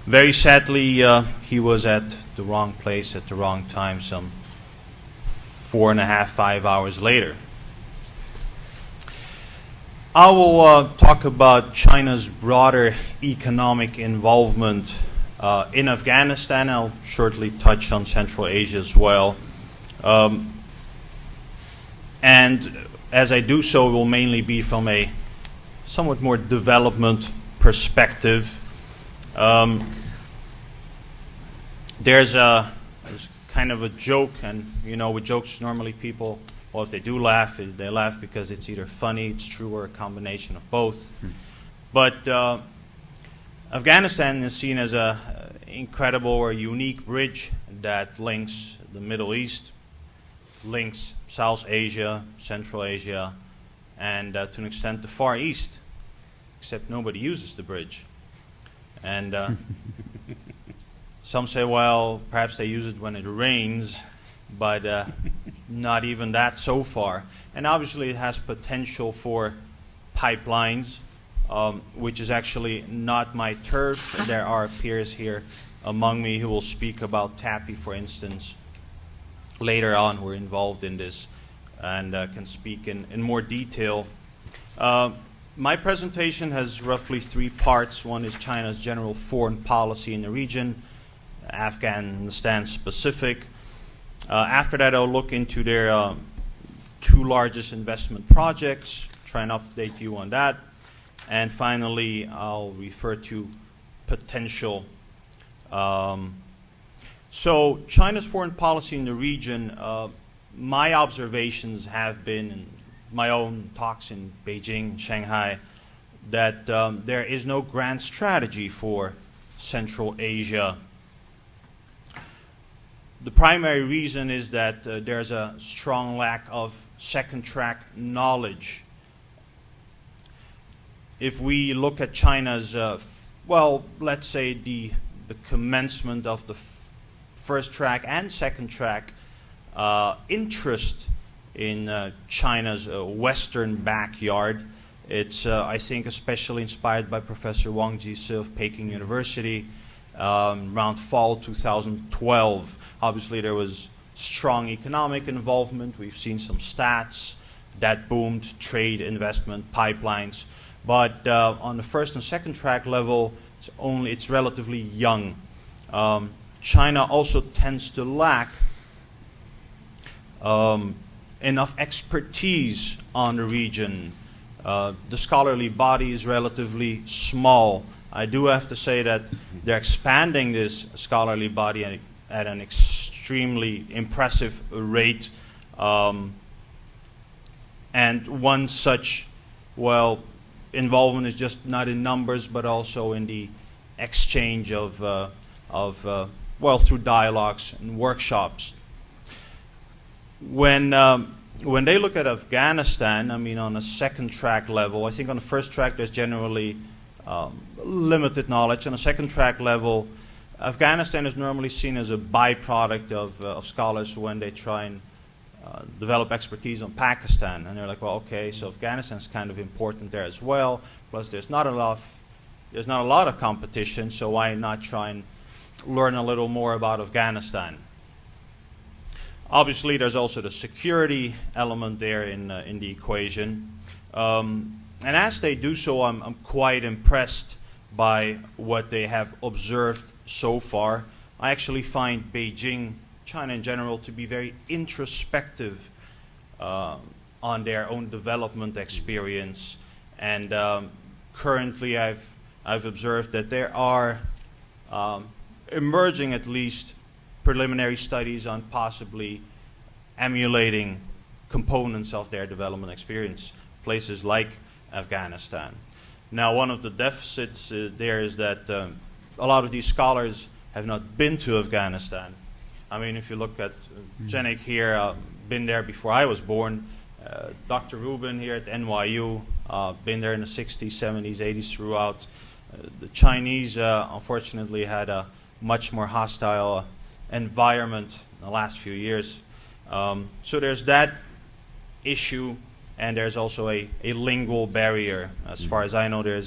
very sadly, he was at the wrong place at the wrong time some 4.5, 5 hours later. I will talk about China's broader economic involvement in Afghanistan. I'll shortly touch on Central Asia as well. And as I do so, it will mainly be from a somewhat more development perspective. There's kind of a joke, and with jokes normally people, well, if they do laugh, they laugh because it's either funny, it's true, or a combination of both. But Afghanistan is seen as an incredible or unique bridge that links the Middle East, links South Asia, Central Asia, and to an extent the Far East, except nobody uses the bridge. And some say, well, perhaps they use it when it rains, but not even that so far. And obviously it has potential for pipelines, which is actually not my turf. There are peers here among me who will speak about TAPI, for instance, later on, who are involved in this and can speak in more detail. My presentation has roughly 3 parts. One is China's general foreign policy in the region, Afghanistan specific. After that, I'll look into their 2 largest investment projects, try and update you on that. And finally, I'll refer to potential. So China's foreign policy in the region, my observations have been, and my own talks in Beijing, Shanghai, that there is no grand strategy for Central Asia. The primary reason is that there's a strong lack of second-track knowledge. If we look at China's, well, let's say the commencement of the first track and second track interest in China's western backyard, it's, I think, especially inspired by Professor Wang Jisi of Peking University around fall 2012. Obviously, there was strong economic involvement. We've seen some stats that boomed, trade, investment, pipelines. But on the first and second track level, it's relatively young. China also tends to lack enough expertise on the region. The scholarly body is relatively small. I do have to say that they're expanding this scholarly body at an extremely impressive rate. And one such, well, involvement is just not in numbers, but also in the exchange of well, through dialogues and workshops. When they look at Afghanistan, I mean, on a second track level, I think on the first track there's generally limited knowledge. On a second track level, Afghanistan is normally seen as a byproduct of scholars when they try and develop expertise on Pakistan. And they're like, well, okay, so Afghanistan's kind of important there as well. Plus, there's not a lot of competition, so why not try and learn a little more about Afghanistan? Obviously, there's also the security element there in the equation. And as they do so, I'm quite impressed by what they have observed so far. I actually find Beijing, China in general, to be very introspective on their own development experience. And currently, I've observed that there are emerging, at least, preliminary studies on possibly emulating components of their development experience, places like Afghanistan. Now, one of the deficits there is that a lot of these scholars have not been to Afghanistan. I mean, if you look at Jenik here, been there before I was born. Dr. Rubin here at NYU, been there in the 60s, 70s, 80s throughout. The Chinese, unfortunately, had a much more hostile environment in the last few years. So there's that issue, and there's also a lingual barrier. As far as I know, there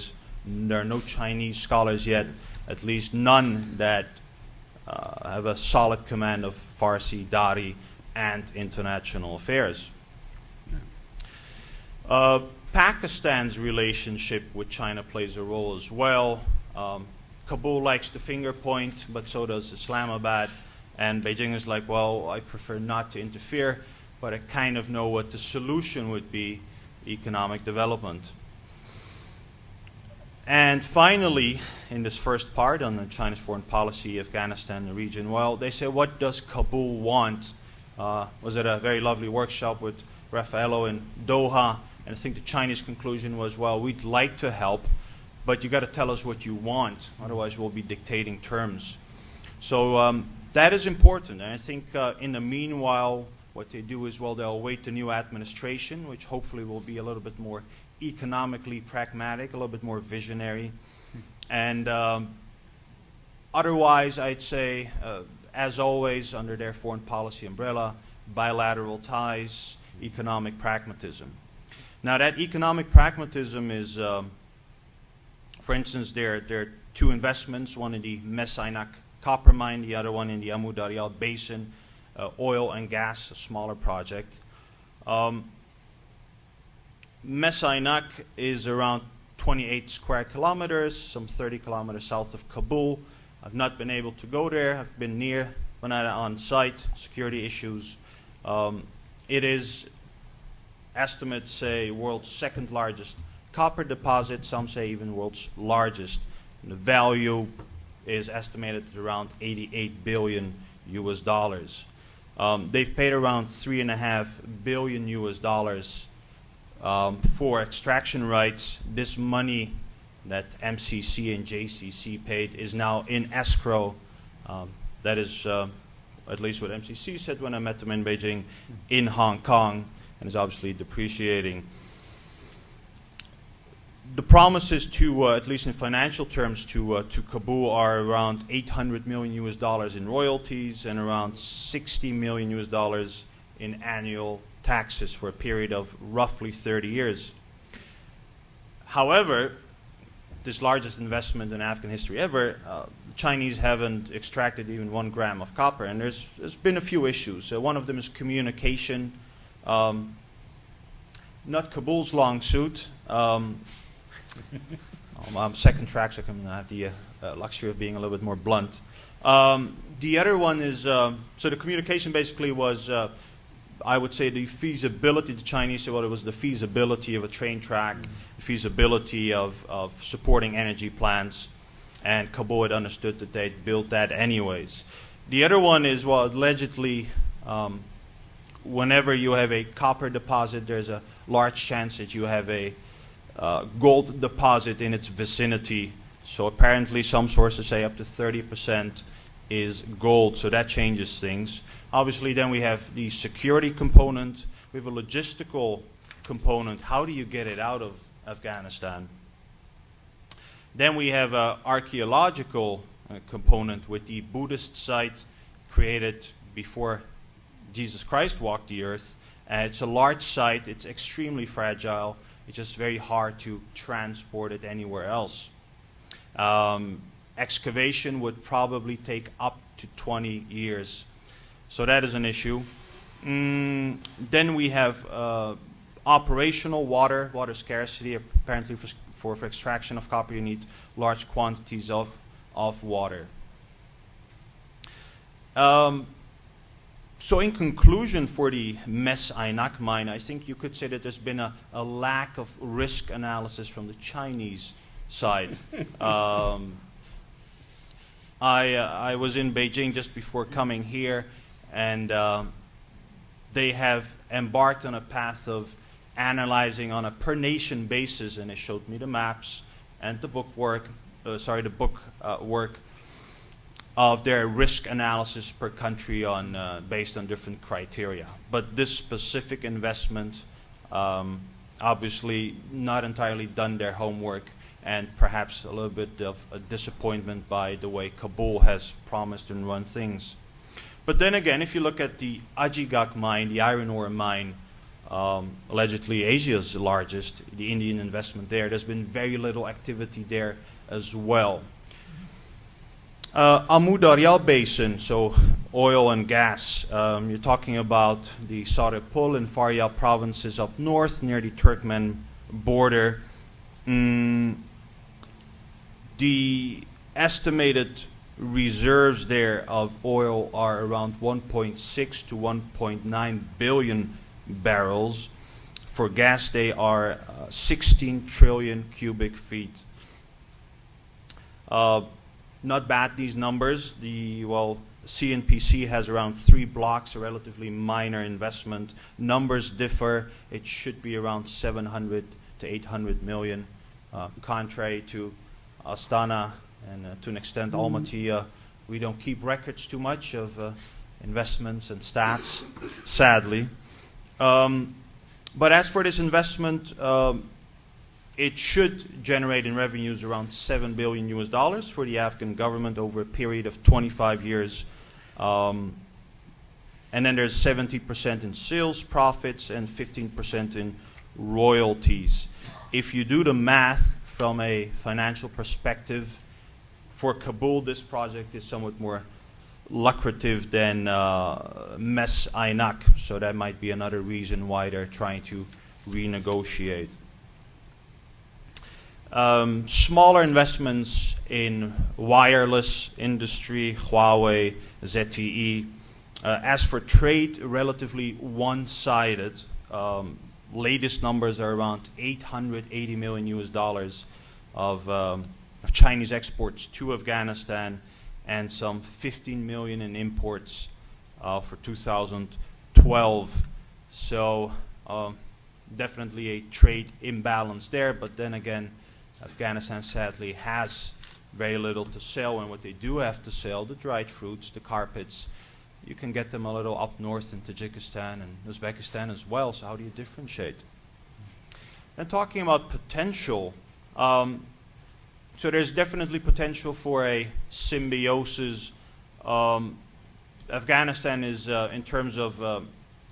are no Chinese scholars yet, at least none that have a solid command of Farsi, Dari, and international affairs. Pakistan's relationship with China plays a role as well. Kabul likes to finger point, but so does Islamabad. And Beijing is like, well, I prefer not to interfere, but I kind of know what the solution would be, economic development. And finally, in this first part on the China's foreign policy, Afghanistan, the region, well, they say, what does Kabul want? Was it a very lovely workshop with Raffaello in Doha? And I think the Chinese conclusion was, well, we'd like to help, but you got to tell us what you want, otherwise we'll be dictating terms. So that is important, and I think in the meanwhile, what they do is, well, they'll await the new administration, which hopefully will be a little bit more economically pragmatic, a little bit more visionary. And otherwise, I'd say, as always, under their foreign policy umbrella, bilateral ties, economic pragmatism. Now, that economic pragmatism is, for instance, there are two investments, one in the Mesainak copper mine, the other one in the Amu Daryal Basin, oil and gas, a smaller project. Mesainak is around 28 square kilometers, some 30 kilometers south of Kabul. I've not been able to go there. I've been near, but not on site, security issues. It is, estimates say, world's second largest copper deposit, some say even world's largest. And the value is estimated at around $88 billion US. They've paid around $3.5 billion US for extraction rights. This money that MCC and JCC paid is now in escrow. That is, at least what MCC said when I met them in Beijing, in Hong Kong, and is obviously depreciating. The promises to, at least in financial terms, to Kabul are around $800 million in royalties and around $60 million in annual taxes for a period of roughly 30 years. However, this largest investment in Afghan history ever, the Chinese haven't extracted even 1 gram of copper, and there's been a few issues. One of them is communication. Not Kabul's long suit. I'm second track, so I can have the luxury of being a little bit more blunt. The other one is, so the communication basically was, I would say the feasibility, the Chinese said, well, it was the feasibility of a train track, the feasibility of supporting energy plants, and Kabul had understood that they'd built that anyways. The other one is, well, allegedly, whenever you have a copper deposit, there's a large chance that you have a gold deposit in its vicinity. So apparently some sources say up to 30% is gold, so that changes things. Obviously then we have the security component, we have a logistical component, how do you get it out of Afghanistan? Then we have an archaeological component with the Buddhist site created before Jesus Christ walked the earth. It's a large site, it's extremely fragile, it's just very hard to transport it anywhere else. Excavation would probably take up to 20 years. So that is an issue. Then we have operational water scarcity. Apparently for extraction of copper you need large quantities of water. So in conclusion for the Mes Aynak mine, I think you could say that there's been a lack of risk analysis from the Chinese side. I was in Beijing just before coming here, and they have embarked on a path of analyzing on a per nation basis, and they showed me the maps and the book work of their risk analysis per country on based on different criteria. But this specific investment, obviously not entirely done their homework, and perhaps a little bit of a disappointment by the way Kabul has promised and run things. But then again, if you look at the Ajigak mine, the iron ore mine, allegedly Asia's largest, the Indian investment there's been very little activity there as well. Amu Darya Basin, so oil and gas. You're talking about the Saripul and Faryab provinces up north near the Turkmen border. The estimated reserves there of oil are around 1.6 to 1.9 billion barrels. For gas, they are 16 trillion cubic feet. Not bad, these numbers. CNPC has around 3 blocks, a relatively minor investment. Numbers differ. It should be around 700 to 800 million, contrary to Astana and to an extent Almaty. We don't keep records too much of investments and stats, sadly. But as for this investment, it should generate in revenues around $7 billion for the Afghan government over a period of 25 years. And then there's 70% in sales profits and 15% in royalties. If you do the math from a financial perspective, for Kabul, this project is somewhat more lucrative than Mes Aynak, so that might be another reason why they're trying to renegotiate. Smaller investments in wireless industry, Huawei, ZTE. As for trade, relatively one-sided. Latest numbers are around $880 million of Chinese exports to Afghanistan, and some 15 million in imports for 2012. So definitely a trade imbalance there, but then again, Afghanistan sadly has very little to sell, and what they do have to sell, the dried fruits, the carpets, you can get them a little up north in Tajikistan and Uzbekistan as well, so how do you differentiate? And talking about potential, so there's definitely potential for a symbiosis. Afghanistan is, in terms of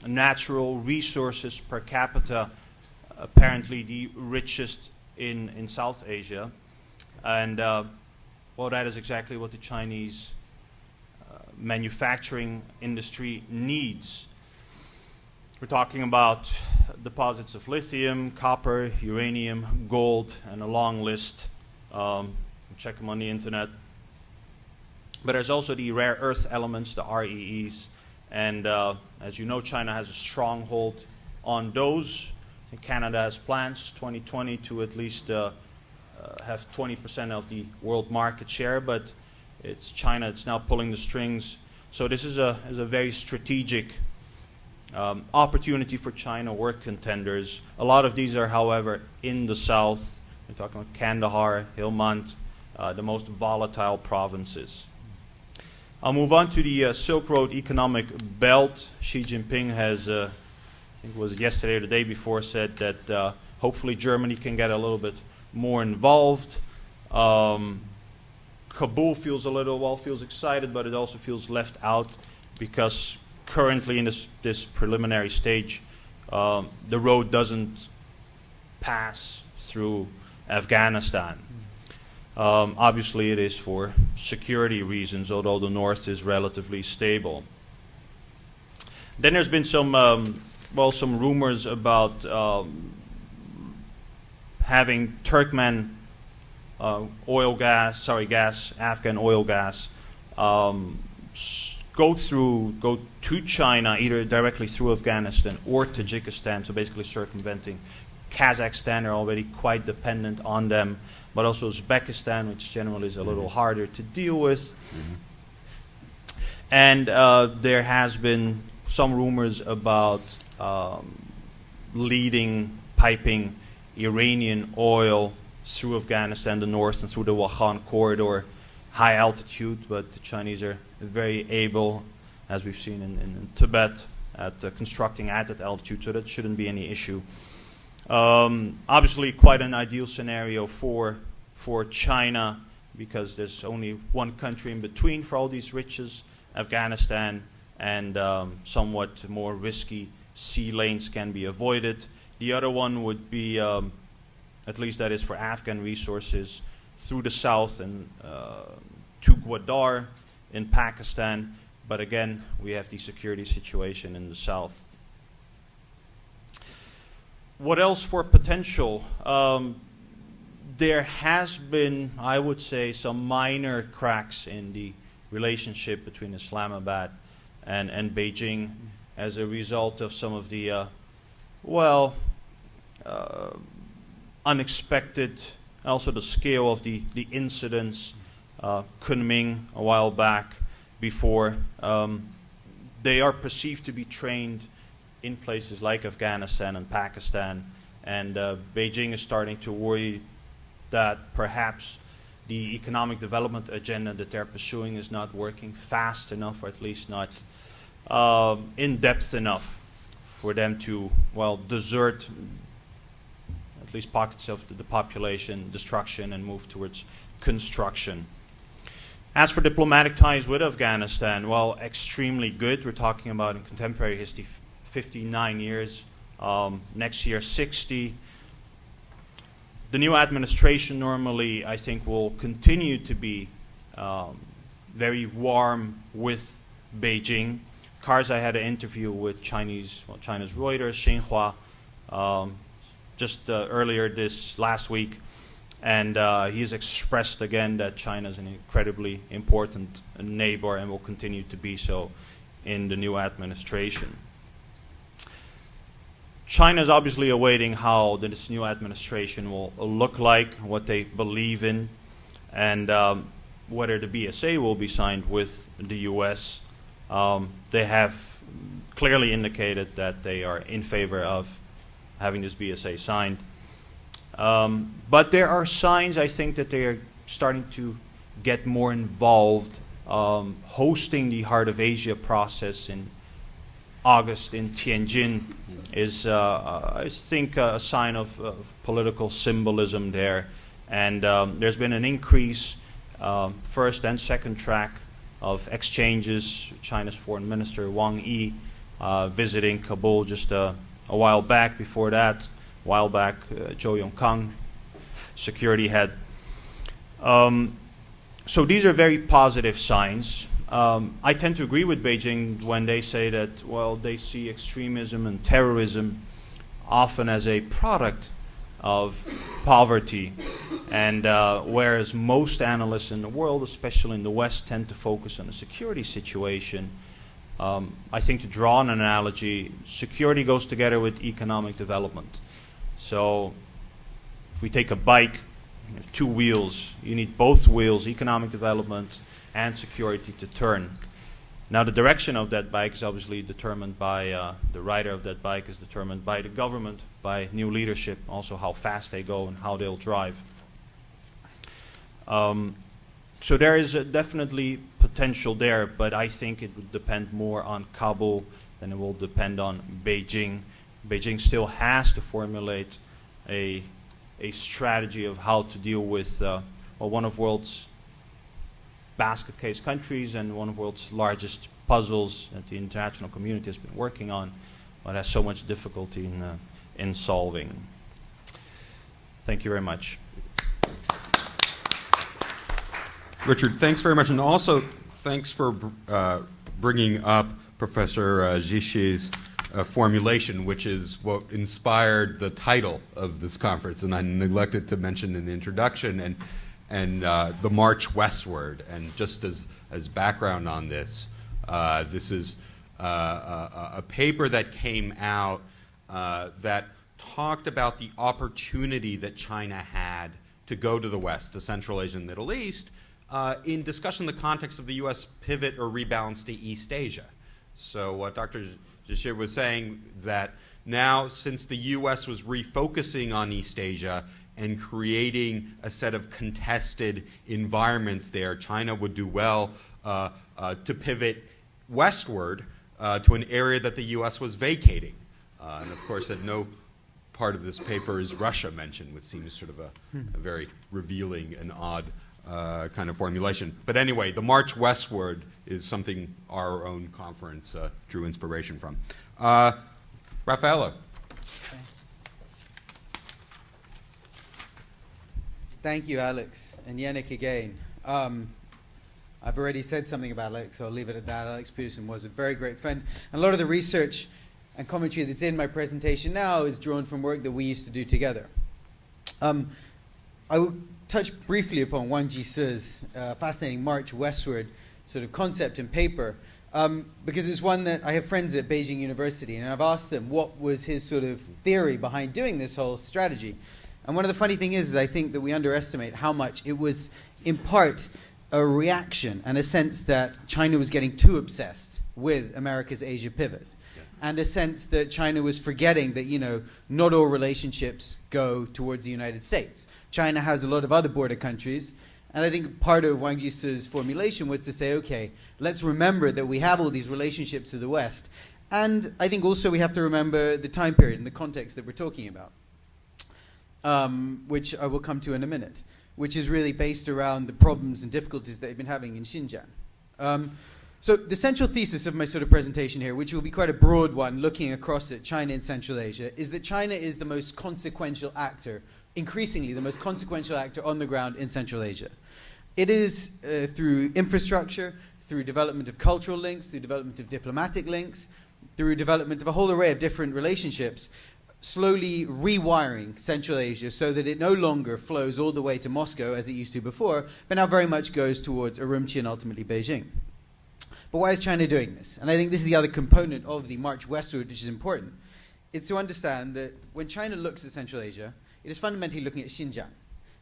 natural resources per capita, apparently the richest in South Asia. And well, that is exactly what the Chinese manufacturing industry needs. We're talking about deposits of lithium, copper, uranium, gold, and a long list. Check them on the internet. But there's also the rare earth elements, the REEs, and as you know, China has a stronghold on those. I think Canada has plans 2020 to at least have 20% of the world market share, but it's China that's now pulling the strings. So this is a very strategic opportunity for China war contenders. A lot of these are, however, in the south. We're talking about Kandahar, Helmand, the most volatile provinces. I'll move on to the Silk Road economic belt. Xi Jinping has, I think it was yesterday or the day before, said that hopefully Germany can get a little bit more involved. Kabul feels feels excited, but it also feels left out because currently in this preliminary stage, the road doesn't pass through Afghanistan. Obviously, it is for security reasons, although the north is relatively stable. Then there's been some rumors about having Turkmen Afghan oil gas, go to China either directly through Afghanistan or Tajikistan, so basically circumventing Kazakhstan. Are already quite dependent on them, but also Uzbekistan, which generally is a little harder to deal with. And there has been some rumors about piping Iranian oil through Afghanistan, the north, and through the Wakhan corridor, high altitude, but the Chinese are very able, as we've seen in Tibet, at constructing at that altitude, so that shouldn't be any issue. Obviously, quite an ideal scenario for China, because there's only one country in between for all these riches, Afghanistan, and somewhat more risky sea lanes can be avoided. The other one would be, at least that is for Afghan resources, through the south and to Gwadar in Pakistan. But again, we have the security situation in the south. What else for potential? There has been, I would say, some minor cracks in the relationship between Islamabad and Beijing as a result of some of the, unexpected, also the scale of the incidents, Kunming a while back before. They are perceived to be trained in places like Afghanistan and Pakistan, and Beijing is starting to worry that perhaps the economic development agenda that they're pursuing is not working fast enough, or at least not in depth enough for them to, desert at least pockets of the population destruction and move towards construction. As for diplomatic ties with Afghanistan, extremely good. We're talking about in contemporary history 59 years, next year 60. The new administration normally, I think, will continue to be very warm with Beijing. Karzai had an interview with China's Reuters, Xinhua, just earlier this last week, and he's expressed again that China is an incredibly important neighbor and will continue to be so in the new administration. China is obviously awaiting how this new administration will look like, what they believe in, and whether the BSA will be signed with the U.S. They have clearly indicated that they are in favor of having this BSA signed. But there are signs, I think, that they are starting to get more involved. Hosting the Heart of Asia process in August in Tianjin is, I think, a sign of political symbolism there. And there's been an increase, first and second track, of exchanges. China's Foreign Minister Wang Yi visiting Kabul just a while back. Before that, a while back, Zhou Yongkang, security head. So these are very positive signs. I tend to agree with Beijing when they say that, well, they see extremism and terrorism often as a product of poverty. And whereas most analysts in the world, especially in the West, tend to focus on the security situation, I think to draw an analogy, security goes together with economic development. So if we take a bike, you have two wheels. You need both wheels, economic development and security, to turn. Now the direction of that bike is obviously determined by the rider of that bike is determined by the government, by new leadership, also how fast they go and how they'll drive. So there is definitely potential there, but I think it would depend more on Kabul than it will depend on Beijing. Beijing still has to formulate a strategy of how to deal with one of the world's basket case countries and one of the world's largest puzzles that the international community has been working on, but has so much difficulty in solving. Thank you very much. Richard, thanks very much, and also thanks for bringing up Professor Ghiasy's formulation, which is what inspired the title of this conference, and I neglected to mention in the introduction, and the March Westward. And just as background on this, this is a paper that came out that talked about the opportunity that China had to go to the West, to Central Asia and Middle East, in discussion in the context of the U.S. pivot or rebalance to East Asia. So what Dr. Ghiasy was saying, that now since the U.S. was refocusing on East Asia and creating a set of contested environments there, China would do well to pivot westward to an area that the U.S. was vacating. And of course, at no part of this paper is Russia mentioned, which seems sort of a very revealing and odd kind of formulation. But anyway, the March Westward is something our own conference drew inspiration from. Raffaello. Okay. Thank you, Alex, and Jenik again. I've already said something about Alex, so I'll leave it at that. Alex Peterson was a very great friend. And a lot of the research and commentary that's in my presentation now is drawn from work that we used to do together. I will touch briefly upon Wang Jishi's fascinating March Westward sort of concept and paper, because it's one that I have friends at Beijing University, and I've asked them what was his sort of theory behind doing this whole strategy. And one of the funny things is I think that we underestimate how much it was, in part, a reaction and a sense that China was getting too obsessed with America's Asia pivot. And a sense that China was forgetting that, you know, not all relationships go towards the United States. China has a lot of other border countries. And I think part of Wang Jishi's formulation was to say, okay, let's remember that we have all these relationships to the West. And I think also we have to remember the time period and the context that we're talking about, which I will come to in a minute, which is really based around the problems and difficulties that they've been having in Xinjiang. So the central thesis of my sort of presentation here, which will be quite a broad one looking across at China and Central Asia, is that China is the most consequential actor, increasingly the most consequential actor on the ground in Central Asia. It is through infrastructure, through development of cultural links, through development of diplomatic links, through development of a whole array of different relationships, slowly rewiring Central Asia so that it no longer flows all the way to Moscow as it used to before, but now very much goes towards Urumqi and ultimately Beijing. But why is China doing this? And I think this is the other component of the March Westward, which is important. It's to understand that when China looks at Central Asia, it is fundamentally looking at Xinjiang.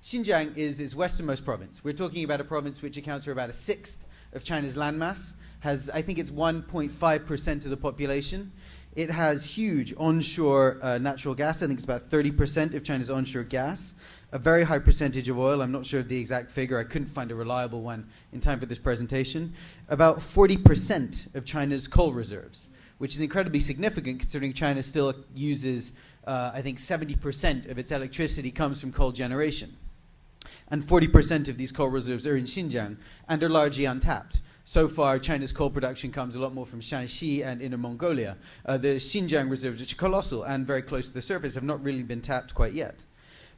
Xinjiang is its westernmost province. We're talking about a province which accounts for about a sixth of China's landmass, has, I think it's 1.5% of the population. It has huge onshore natural gas. I think it's about 30% of China's onshore gas. A very high percentage of oil. I'm not sure of the exact figure. I couldn't find a reliable one in time for this presentation. About 40% of China's coal reserves, which is incredibly significant considering China still uses, I think, 70% of its electricity comes from coal generation. And 40% of these coal reserves are in Xinjiang and are largely untapped. So far, China's coal production comes a lot more from Shanxi and Inner Mongolia. The Xinjiang reserves, which are colossal and very close to the surface, have not really been tapped quite yet.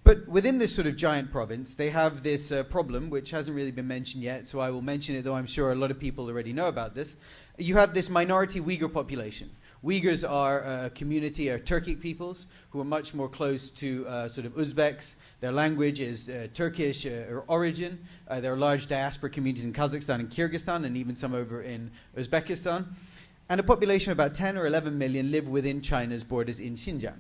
But within this sort of giant province, they have this problem, which hasn't really been mentioned yet, so I will mention it, though I'm sure a lot of people already know about this. You have this minority Uyghur population. Uyghurs are a community of Turkic peoples who are much more close to sort of Uzbeks. Their language is Turkish origin. There are large diaspora communities in Kazakhstan and Kyrgyzstan, and even some over in Uzbekistan. And a population of about 10 or 11 million live within China's borders in Xinjiang.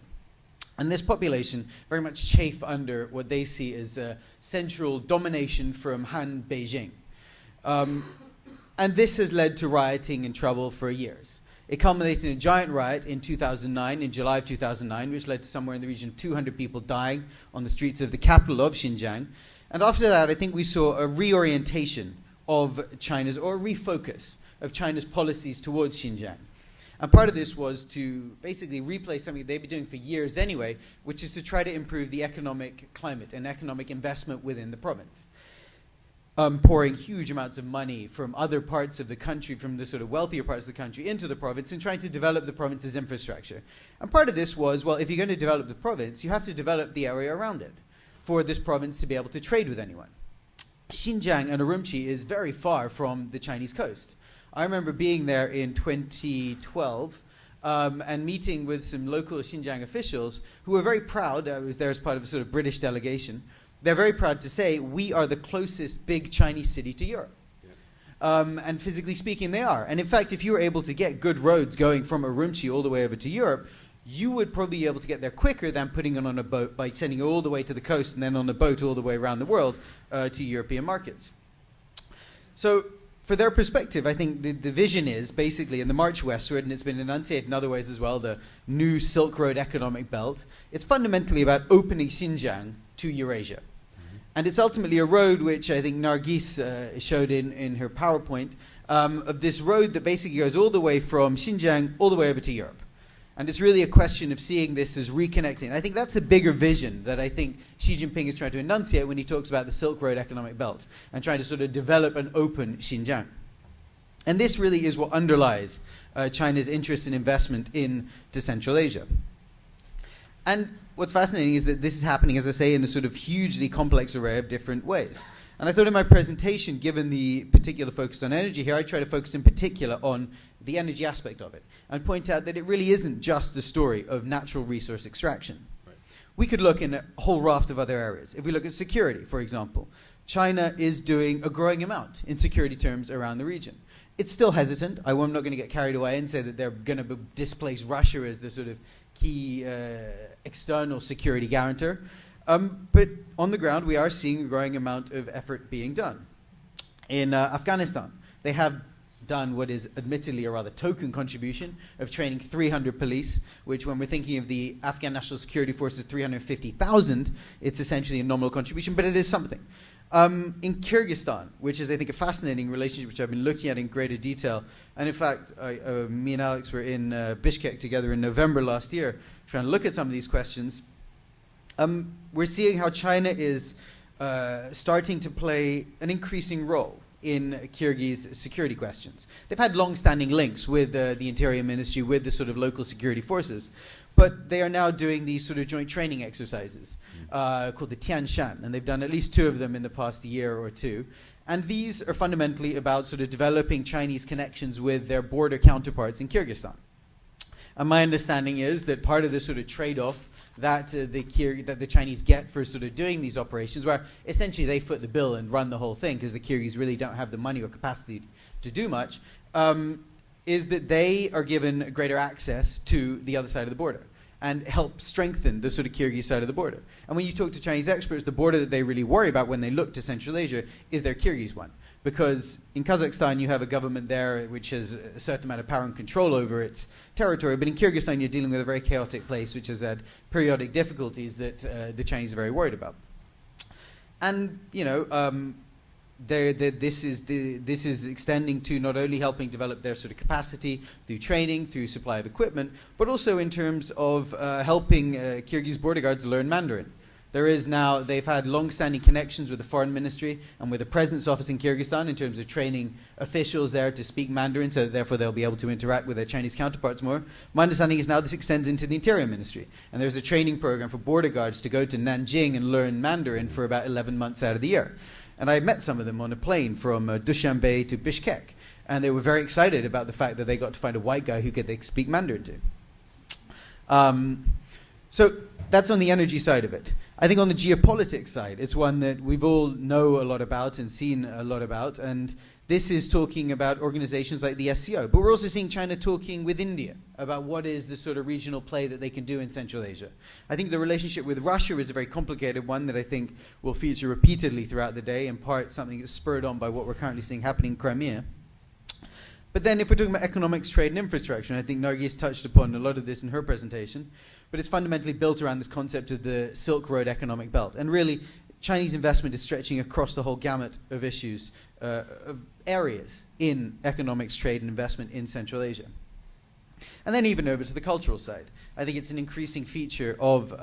And this population very much chafe under what they see as central domination from Han Beijing. And this has led to rioting and trouble for years. It culminated in a giant riot in 2009, in July of 2009, which led to somewhere in the region of 200 people dying on the streets of the capital of Xinjiang. And after that, I think we saw a reorientation of China's, or a refocus of China's policies towards Xinjiang. And part of this was to basically replace something they've been doing for years anyway, which is to try to improve the economic climate and economic investment within the province. Pouring huge amounts of money from other parts of the country, from the sort of wealthier parts of the country, into the province and trying to develop the province's infrastructure. And part of this was, well, if you're going to develop the province, you have to develop the area around it for this province to be able to trade with anyone. Xinjiang and Urumqi is very far from the Chinese coast. I remember being there in 2012 and meeting with some local Xinjiang officials who were very proud. I was there as part of a sort of British delegation. They're very proud to say, we are the closest big Chinese city to Europe. And physically speaking, they are. And in fact, if you were able to get good roads going from Urumqi all the way over to Europe, you would probably be able to get there quicker than putting it on a boat by sending it all the way to the coast and then on a boat all the way around the world to European markets. So for their perspective, I think the vision is basically in the march westward, and it's been enunciated in other ways as well, the new Silk Road economic belt. It's fundamentally about opening Xinjiang to Eurasia. Mm-hmm. And it's ultimately a road which I think Nargis showed in her PowerPoint, of this road that basically goes all the way from Xinjiang all the way over to Europe. And it's really a question of seeing this as reconnecting. And I think that's a bigger vision that I think Xi Jinping is trying to enunciate when he talks about the Silk Road economic belt and trying to sort of develop and open Xinjiang. And this really is what underlies China's interest in investment into Central Asia. And what's fascinating is that this is happening, as I say, in a sort of hugely complex array of different ways. And I thought in my presentation, given the particular focus on energy here, I'd try to focus in particular on the energy aspect of it and point out that it really isn't just a story of natural resource extraction. Right. We could look in a whole raft of other areas. If we look at security, for example, China is doing a growing amount in security terms around the region. It's still hesitant. I'm not going to get carried away and say that they're going to displace Russia as the sort of key external security guarantor. But on the ground, we are seeing a growing amount of effort being done. In Afghanistan, they have done what is admittedly a rather token contribution of training 300 police, which when we're thinking of the Afghan National Security Forces 350,000, it's essentially a nominal contribution, but it is something. In Kyrgyzstan, which is, I think, a fascinating relationship which I've been looking at in greater detail, and in fact, me and Alex were in Bishkek together in November last year trying to look at some of these questions. We're seeing how China is starting to play an increasing role in Kyrgyz security questions. They've had long-standing links with the Interior Ministry, with the sort of local security forces, but they are now doing these sort of joint training exercises called the Tianshan, and they've done at least 2 of them in the past year or 2. And these are fundamentally about sort of developing Chinese connections with their border counterparts in Kyrgyzstan. And my understanding is that part of the sort of trade-off that the Chinese get for sort of doing these operations, where essentially they foot the bill and run the whole thing because the Kyrgyz really don't have the money or capacity to do much, is that they are given greater access to the other side of the border and help strengthen the sort of Kyrgyz side of the border. And when you talk to Chinese experts, the border that they really worry about when they look to Central Asia is their Kyrgyz one, because in Kazakhstan you have a government there which has a certain amount of power and control over its territory, but in Kyrgyzstan you're dealing with a very chaotic place which has had periodic difficulties that the Chinese are very worried about. And, you know, this is extending to not only helping develop their sort of capacity through training, through supply of equipment, but also in terms of helping Kyrgyz border guards learn Mandarin. They've had long-standing connections with the foreign ministry and with the president's office in Kyrgyzstan in terms of training officials there to speak Mandarin, so therefore they'll be able to interact with their Chinese counterparts more. My understanding is now this extends into the interior ministry, and there's a training program for border guards to go to Nanjing and learn Mandarin for about 11 months out of the year. And I met some of them on a plane from Dushanbe to Bishkek, and they were very excited about the fact that they got to find a white guy who could speak Mandarin to. So that's on the energy side of it. I think on the geopolitics side, it's one that we've all know a lot about and seen a lot about, and this is talking about organizations like the SCO. But we're also seeing China talking with India about what is the sort of regional play that they can do in Central Asia. I think the relationship with Russia is a very complicated one that I think will feature repeatedly throughout the day, in part something that's spurred on by what we're currently seeing happening in Crimea. But then if we're talking about economics, trade, and infrastructure, and I think Nargis touched upon a lot of this in her presentation, but it's fundamentally built around this concept of the Silk Road economic belt. And really, Chinese investment is stretching across the whole gamut of issues, of areas in economics, trade, and investment in Central Asia. And then even over to the cultural side. I think it's an increasing feature of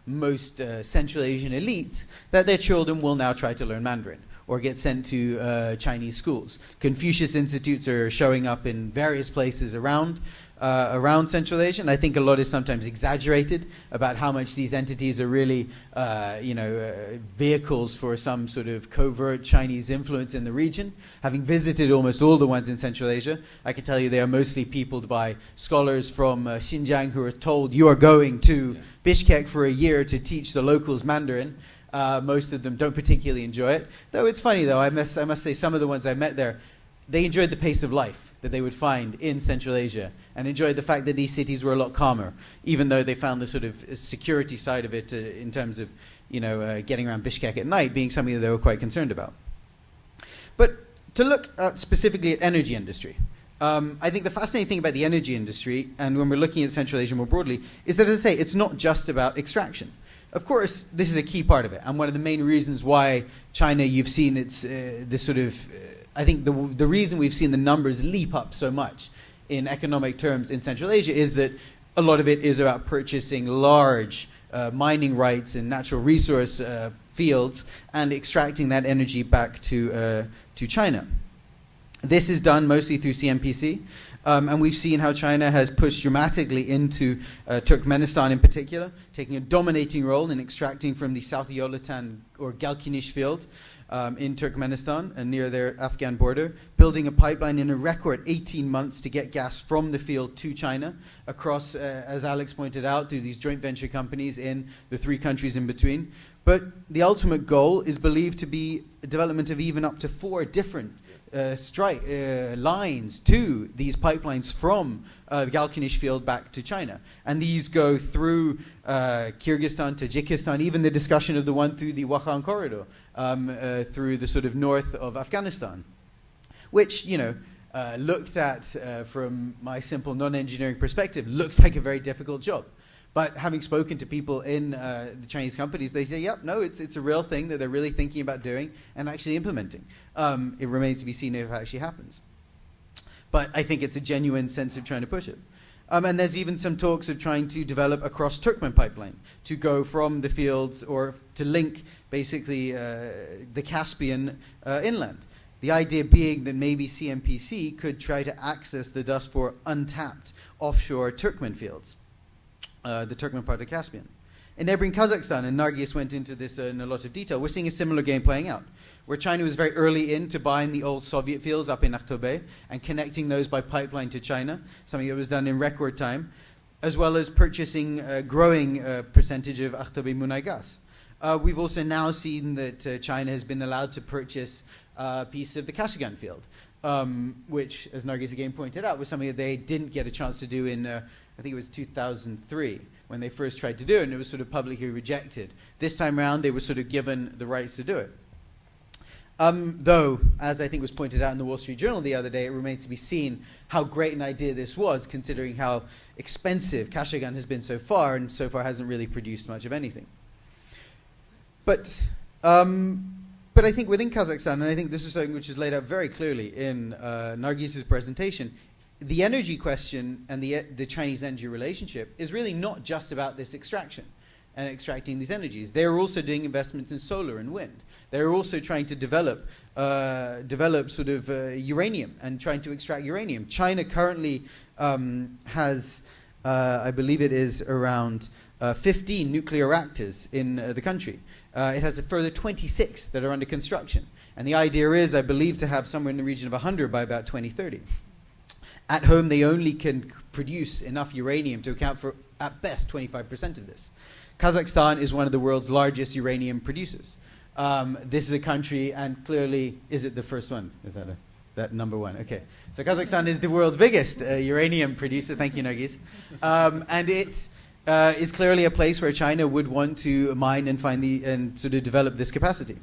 most Central Asian elites that their children will now try to learn Mandarin or get sent to Chinese schools. Confucius Institutes are showing up in various places around Central Asia, and I think a lot is sometimes exaggerated about how much these entities are really, vehicles for some sort of covert Chinese influence in the region. Having visited almost all the ones in Central Asia, I can tell you they are mostly peopled by scholars from Xinjiang who are told, you are going to Bishkek for a year to teach the locals Mandarin. Most of them don't particularly enjoy it. Though it's funny, though, I must say some of the ones I met there, they enjoyed the pace of life that they would find in Central Asia and enjoyed the fact that these cities were a lot calmer, even though they found the sort of security side of it in terms of, getting around Bishkek at night being something that they were quite concerned about. But to look specifically at energy industry, I think the fascinating thing about the energy industry, and when we're looking at Central Asia more broadly, is that, as I say, it's not just about extraction. Of course, this is a key part of it, and one of the main reasons why China, you've seen its this sort of I think the reason we've seen the numbers leap up so much in economic terms in Central Asia is that a lot of it is about purchasing large mining rights in natural resource fields and extracting that energy back to China. This is done mostly through CMPC, and we've seen how China has pushed dramatically into Turkmenistan in particular, taking a dominating role in extracting from the South Yolatan or Galkinish field in Turkmenistan and near their Afghan border, building a pipeline in a record 18 months to get gas from the field to China across, as Alex pointed out, through these joint venture companies in the three countries in between. But the ultimate goal is believed to be a development of even up to 4 different lines to these pipelines from the Galkinish field back to China. And these go through Kyrgyzstan, Tajikistan, even the discussion of the one through the Wakhan corridor, through the sort of north of Afghanistan, which, looked at from my simple non-engineering perspective, looks like a very difficult job. But having spoken to people in the Chinese companies, they say, yep, no, it's a real thing that they're really thinking about doing and actually implementing. It remains to be seen if it actually happens. But I think it's a genuine sense of trying to push it. And there's even some talks of trying to develop a cross-Turkmen pipeline to go from the fields or to link basically the Caspian inland. The idea being that maybe CMPC could try to access the dust for untapped offshore Turkmen fields. The Turkmen part of Caspian. In neighboring Kazakhstan, and Nargis went into this in a lot of detail, we're seeing a similar game playing out, where China was very early into buying the old Soviet fields up in Aktobe and connecting those by pipeline to China, something that was done in record time, as well as purchasing a growing percentage of Aktobe Munay gas. We've also now seen that China has been allowed to purchase a piece of the Kassenova field, which, as Nargis again pointed out, was something that they didn't get a chance to do in I think it was 2003 when they first tried to do it, and it was sort of publicly rejected. This time around, they were sort of given the rights to do it. Though, as I think was pointed out in the Wall Street Journal the other day, it remains to be seen how great an idea this was, considering how expensive Kashagan has been so far, and so far hasn't really produced much of anything. But I think within Kazakhstan, and I think this is something which is laid out very clearly in Nargis's presentation, the energy question and the Chinese energy relationship is really not just about this extraction and extracting these energies. They're also doing investments in solar and wind. They're also trying to develop sort of uranium and trying to extract uranium. China currently has, I believe it is around 15 nuclear reactors in the country. It has a further 26 that are under construction. And the idea is, I believe, to have somewhere in the region of 100 by about 2030. At home, they only can produce enough uranium to account for, at best, 25% of this. Kazakhstan is one of the world's largest uranium producers. This is a country, and clearly, is it the first one? Is that number one? Okay. So Kazakhstan is the world's biggest uranium producer. Thank you, Nargis. And it is clearly a place where China would want to mine and and sort of develop this capacity.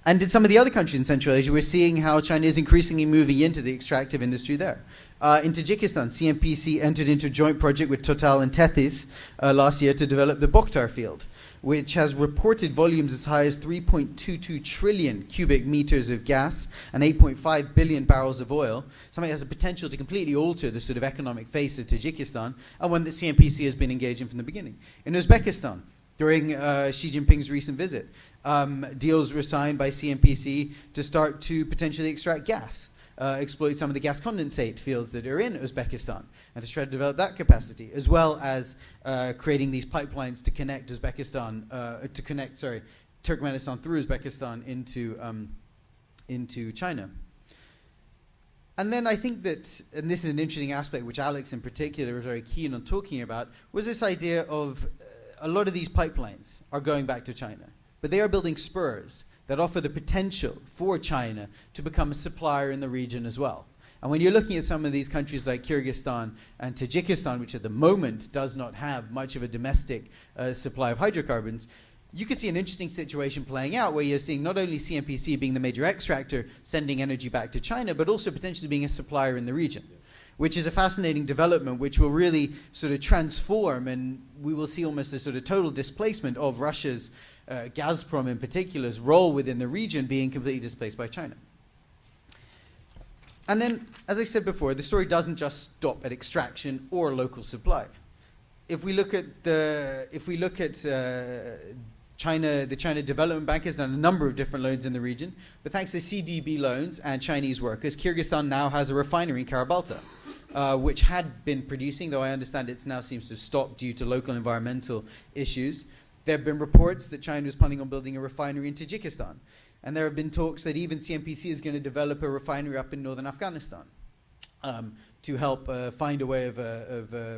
And in some of the other countries in Central Asia, we're seeing how China is increasingly moving into the extractive industry there. In Tajikistan, CNPC entered into a joint project with Total and Tethys last year to develop the Bokhtar field, which has reported volumes as high as 3.22 trillion cubic meters of gas and 8.5 billion barrels of oil, something that has the potential to completely alter the sort of economic face of Tajikistan, and one that CNPC has been engaged in from the beginning. In Uzbekistan, during Xi Jinping's recent visit, deals were signed by CNPC to start to potentially extract gas, exploit some of the gas condensate fields that are in Uzbekistan, and to try to develop that capacity, as well as creating these pipelines to connect Turkmenistan through Uzbekistan into China. And then I think that, and this is an interesting aspect which Alex in particular was very keen on talking about, was this idea of a lot of these pipelines are going back to China, but they are building spurs that offer the potential for China to become a supplier in the region as well. And when you're looking at some of these countries like Kyrgyzstan and Tajikistan, which at the moment does not have much of a domestic supply of hydrocarbons, you could see an interesting situation playing out where you're seeing not only CNPC being the major extractor sending energy back to China, but also potentially being a supplier in the region, which is a fascinating development which will really sort of transform, and we will see almost a sort of total displacement of Russia's Gazprom in particular's role within the region being completely displaced by China. And then, as I said before, the story doesn't just stop at extraction or local supply. If we look at China, the China Development Bank has done a number of different loans in the region, but thanks to CDB loans and Chinese workers, Kyrgyzstan now has a refinery in Karabalta, which had been producing, though I understand it now seems to have stopped due to local environmental issues. There have been reports that China is planning on building a refinery in Tajikistan. And there have been talks that even CNPC is going to develop a refinery up in northern Afghanistan to help find a way of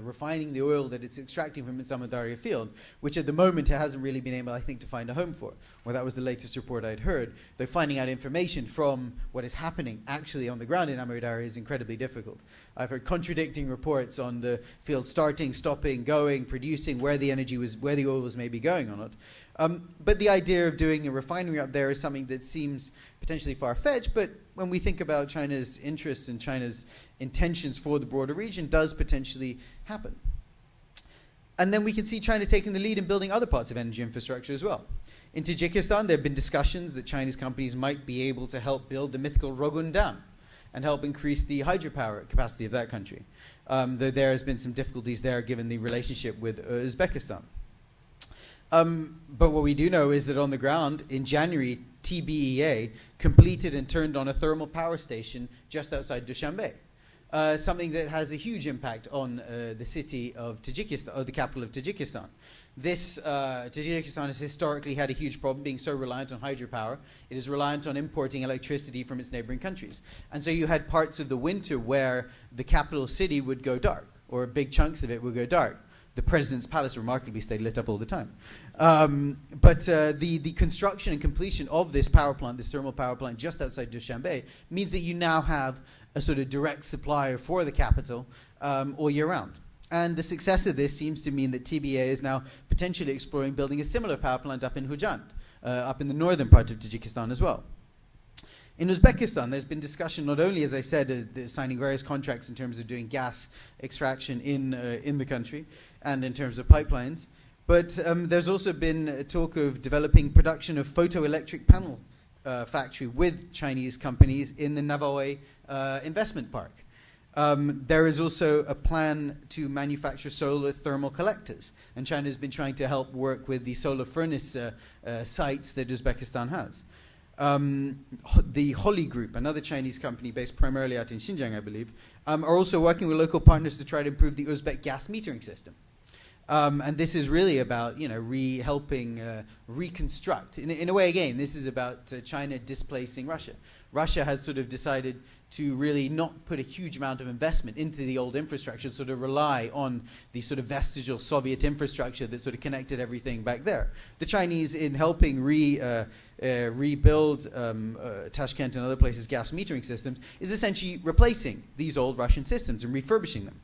refining the oil that it's extracting from its Samudariya field, which at the moment it hasn't really been able, I think, to find a home for. Well, that was the latest report I'd heard. Though finding out information from what is happening actually on the ground in Samudariya is incredibly difficult. I've heard contradicting reports on the field starting, stopping, going, producing, where the oil was maybe going on it. But the idea of doing a refinery up there is something that seems potentially far-fetched, but when we think about China's interests and China's intentions for the broader region, does potentially happen. And then we can see China taking the lead in building other parts of energy infrastructure as well. In Tajikistan, there have been discussions that Chinese companies might be able to help build the mythical Rogun Dam and help increase the hydropower capacity of that country, though there has been some difficulties there given the relationship with Uzbekistan. But what we do know is that on the ground, in January, TBEA completed and turned on a thermal power station just outside Dushanbe, something that has a huge impact on the city of Tajikistan, or the capital of Tajikistan. Tajikistan has historically had a huge problem being so reliant on hydropower. It is reliant on importing electricity from its neighboring countries. And so you had parts of the winter where the capital city would go dark, or big chunks of it would go dark. The president's palace remarkably stayed lit up all the time. But the construction and completion of this power plant, this thermal power plant just outside Dushanbe, means that you now have a sort of direct supplier for the capital all year round. And the success of this seems to mean that TBA is now potentially exploring building a similar power plant up in Hujand, up in the northern part of Tajikistan as well. In Uzbekistan, there's been discussion not only, as I said, signing various contracts in terms of doing gas extraction in the country and in terms of pipelines, but there's also been talk of developing production of photoelectric panel factory with Chinese companies in the Navaoi investment park. There is also a plan to manufacture solar thermal collectors, and China has been trying to help work with the solar furnace sites that Uzbekistan has. The Holly Group, another Chinese company based primarily out in Xinjiang, I believe, are also working with local partners to try to improve the Uzbek gas metering system. And this is really about, helping reconstruct. In a way, again, this is about China displacing Russia. Russia has sort of decided to really not put a huge amount of investment into the old infrastructure, sort of rely on the sort of vestigial Soviet infrastructure that sort of connected everything back there. The Chinese, in helping rebuild Tashkent and other places' gas metering systems, is essentially replacing these old Russian systems and refurbishing them.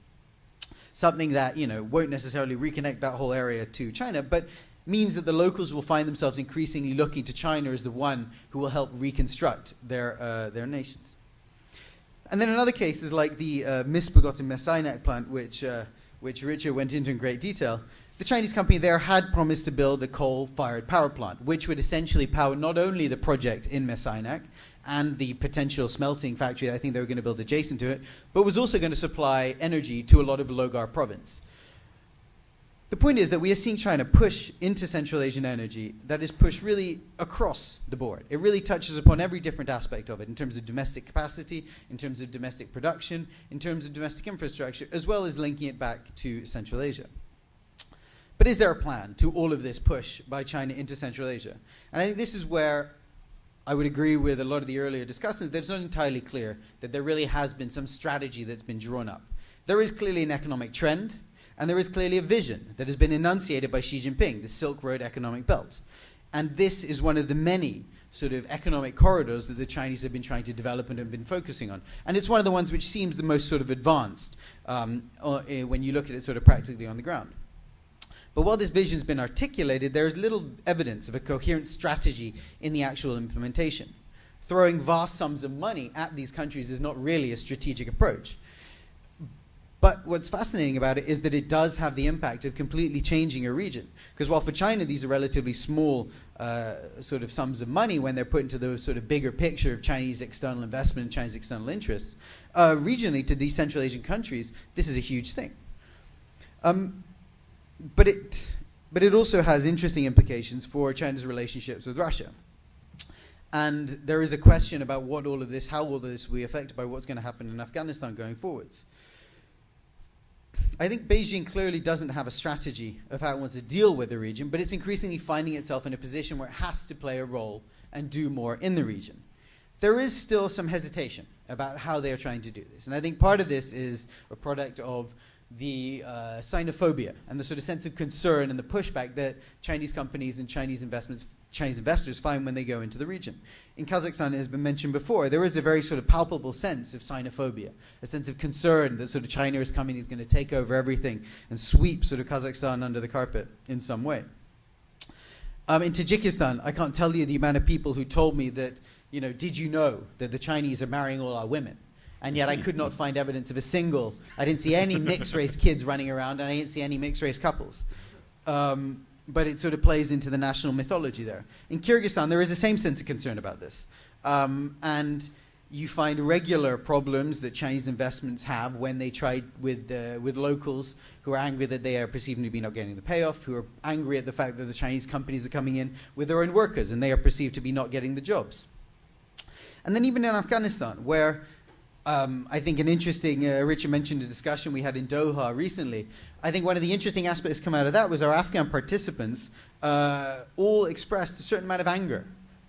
Something that, won't necessarily reconnect that whole area to China, but means that the locals will find themselves increasingly looking to China as the one who will help reconstruct their nations. And then in other cases, like the misbegotten Messainak plant, which Richard went into in great detail, the Chinese company there had promised to build a coal-fired power plant, which would essentially power not only the project in Messainak and the potential smelting factory that I think they were going to build adjacent to it, but was also going to supply energy to a lot of Logar province. The point is that we are seeing China push into Central Asian energy that is pushed really across the board. It really touches upon every different aspect of it in terms of domestic capacity, in terms of domestic production, in terms of domestic infrastructure, as well as linking it back to Central Asia. But is there a plan to all of this push by China into Central Asia? And I think this is where I would agree with a lot of the earlier discussions that it's not entirely clear that there really has been some strategy that's been drawn up. There is clearly an economic trend, and there is clearly a vision that has been enunciated by Xi Jinping, the Silk Road economic belt. And this is one of the many sort of economic corridors that the Chinese have been trying to develop and have been focusing on. And it's one of the ones which seems the most sort of advanced when you look at it sort of practically on the ground. But while this vision has been articulated, there is little evidence of a coherent strategy in the actual implementation. Throwing vast sums of money at these countries is not really a strategic approach. But what's fascinating about it is that it does have the impact of completely changing a region. Because while for China these are relatively small sort of sums of money when they're put into the sort of bigger picture of Chinese external investment and Chinese external interests, regionally to these Central Asian countries, this is a huge thing. But it also has interesting implications for China's relationships with Russia. And there is a question about how all of this will be affected by what's going to happen in Afghanistan going forwards. I think Beijing clearly doesn't have a strategy of how it wants to deal with the region, but it's increasingly finding itself in a position where it has to play a role and do more in the region. There is still some hesitation about how they are trying to do this. And I think part of this is a product of the xenophobia and the sort of sense of concern and the pushback that Chinese companies and Chinese investors find when they go into the region. In Kazakhstan, it has been mentioned before, there is a very sort of palpable sense of xenophobia, a sense of concern that sort of China is coming, is going to take over everything and sweep sort of Kazakhstan under the carpet in some way. In Tajikistan, I can't tell you the amount of people who told me that, did you know that the Chinese are marrying all our women? And yet I could not find evidence of I didn't see any mixed-race kids running around, and I didn't see any mixed-race couples. But it sort of plays into the national mythology there. In Kyrgyzstan, there is the same sense of concern about this. And you find regular problems that Chinese investments have when they try with locals who are angry that they are perceived to be not getting the payoff, who are angry at the fact that the Chinese companies are coming in with their own workers, and they are perceived to be not getting the jobs. And then even in Afghanistan, where I think an interesting, Richard mentioned a discussion we had in Doha recently. I think one of the interesting aspects come out of that was our Afghan participants all expressed a certain amount of anger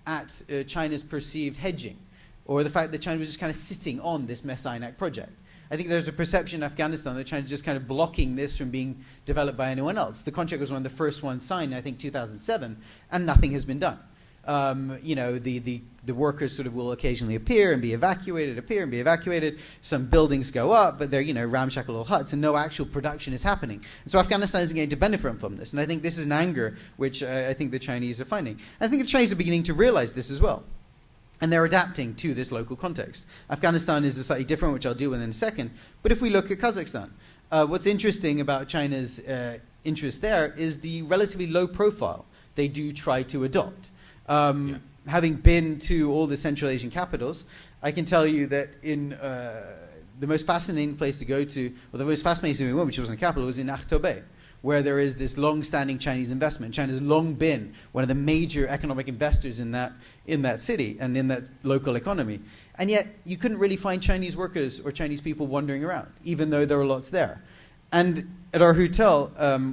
at China's perceived hedging, or the fact that China was just kind of sitting on this Messainak project. I think there's a perception in Afghanistan that China's just kind of blocking this from being developed by anyone else. The contract was one of the first ones signed in, I think, 2007, and nothing has been done. The workers sort of will occasionally appear and be evacuated, Some buildings go up, but they're, ramshackle little huts, and no actual production is happening. And so Afghanistan isn't going to benefit from this. And I think this is an anger which I think the Chinese are finding. I think the Chinese are beginning to realize this as well. And they're adapting to this local context. Afghanistan is a slightly different, which I'll deal with in a second. But if we look at Kazakhstan, what's interesting about China's interest there is the relatively low profile they do try to adopt. Having been to all the Central Asian capitals, I can tell you that in the most fascinating place to go to, or the most fascinating one, which was in the capital, was in Aktobe, where there is this long-standing Chinese investment. China's long been one of the major economic investors in that city and in that local economy. And yet, you couldn't really find Chinese workers or Chinese people wandering around, even though there were lots there. And at our hotel,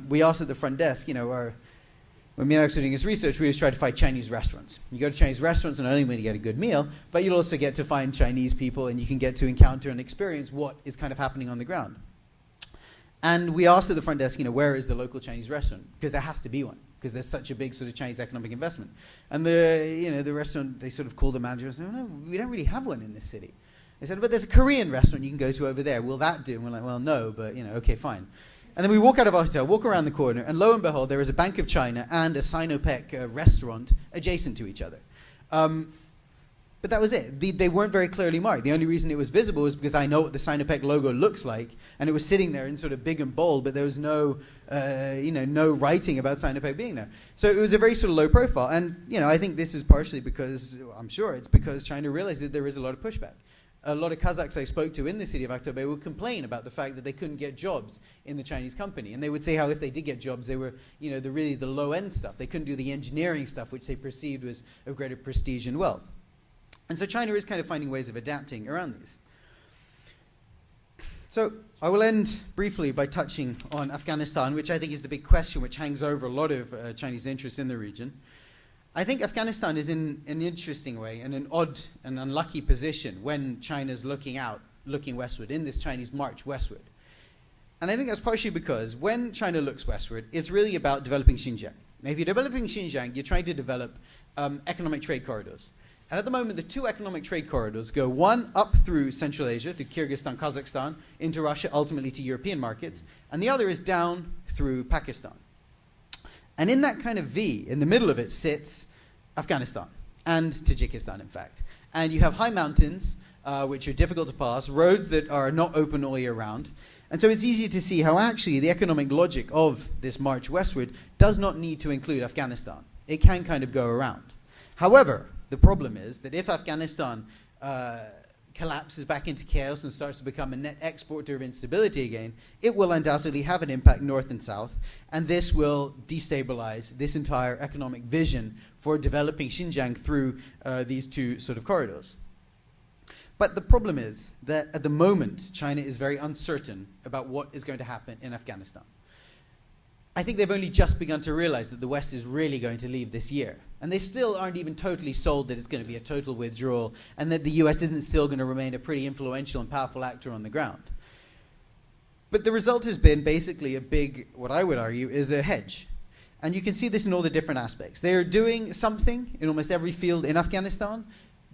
we asked at the front desk, when me and Alex were doing this research, we always try to find Chinese restaurants. You go to Chinese restaurants, and not only will you get a good meal, but you'll also get to find Chinese people, and you can get to encounter and experience what is kind of happening on the ground. And we asked at the front desk, where is the local Chinese restaurant? Because there has to be one, because there's such a big sort of Chinese economic investment. And the restaurant, they sort of called the manager and said, no, we don't really have one in this city. They said, but there's a Korean restaurant you can go to over there. Will that do? And we're like, well, no, but, okay, fine. And then we walk out of our hotel, walk around the corner, and lo and behold, there is a Bank of China and a Sinopec restaurant adjacent to each other. But that was it. They weren't very clearly marked. The only reason it was visible was because I know what the Sinopec logo looks like, and it was sitting there in sort of big and bold, but there was no writing about Sinopec being there. So it was a very sort of low profile. And, I think this is partially because, I'm sure it's because China realized that there is a lot of pushback. A lot of Kazakhs I spoke to in the city of Aktobe would complain about the fact that they couldn't get jobs in the Chinese company. And they would say how if they did get jobs, they were, the low-end stuff. They couldn't do the engineering stuff, which they perceived was of greater prestige and wealth. And so China is kind of finding ways of adapting around these. So I will end briefly by touching on Afghanistan, which I think is the big question which hangs over a lot of Chinese interests in the region. I think Afghanistan is in an interesting way, in an odd and unlucky position when China's looking westward, in this Chinese march westward. And I think that's partially because when China looks westward, it's really about developing Xinjiang. Now, if you're developing Xinjiang, you're trying to develop economic trade corridors. And at the moment, the two economic trade corridors go one up through Central Asia, to Kyrgyzstan, Kazakhstan, into Russia, ultimately to European markets, and the other is down through Pakistan. And in that kind of V, in the middle of it, sits Afghanistan and Tajikistan, in fact. And you have high mountains, which are difficult to pass, roads that are not open all year round. And so it's easy to see how actually the economic logic of this march westward does not need to include Afghanistan. It can kind of go around. However, the problem is that if Afghanistan collapses back into chaos and starts to become a net exporter of instability again, it will undoubtedly have an impact north and south, and this will destabilize this entire economic vision for developing Xinjiang through these two sort of corridors. But the problem is that at the moment, China is very uncertain about what is going to happen in Afghanistan. I think they've only just begun to realize that the West is really going to leave this year. And they still aren't even totally sold that it's going to be a total withdrawal and that the US isn't still going to remain a pretty influential and powerful actor on the ground. But the result has been basically a big, what I would argue, is a hedge. And you can see this in all the different aspects. They are doing something in almost every field in Afghanistan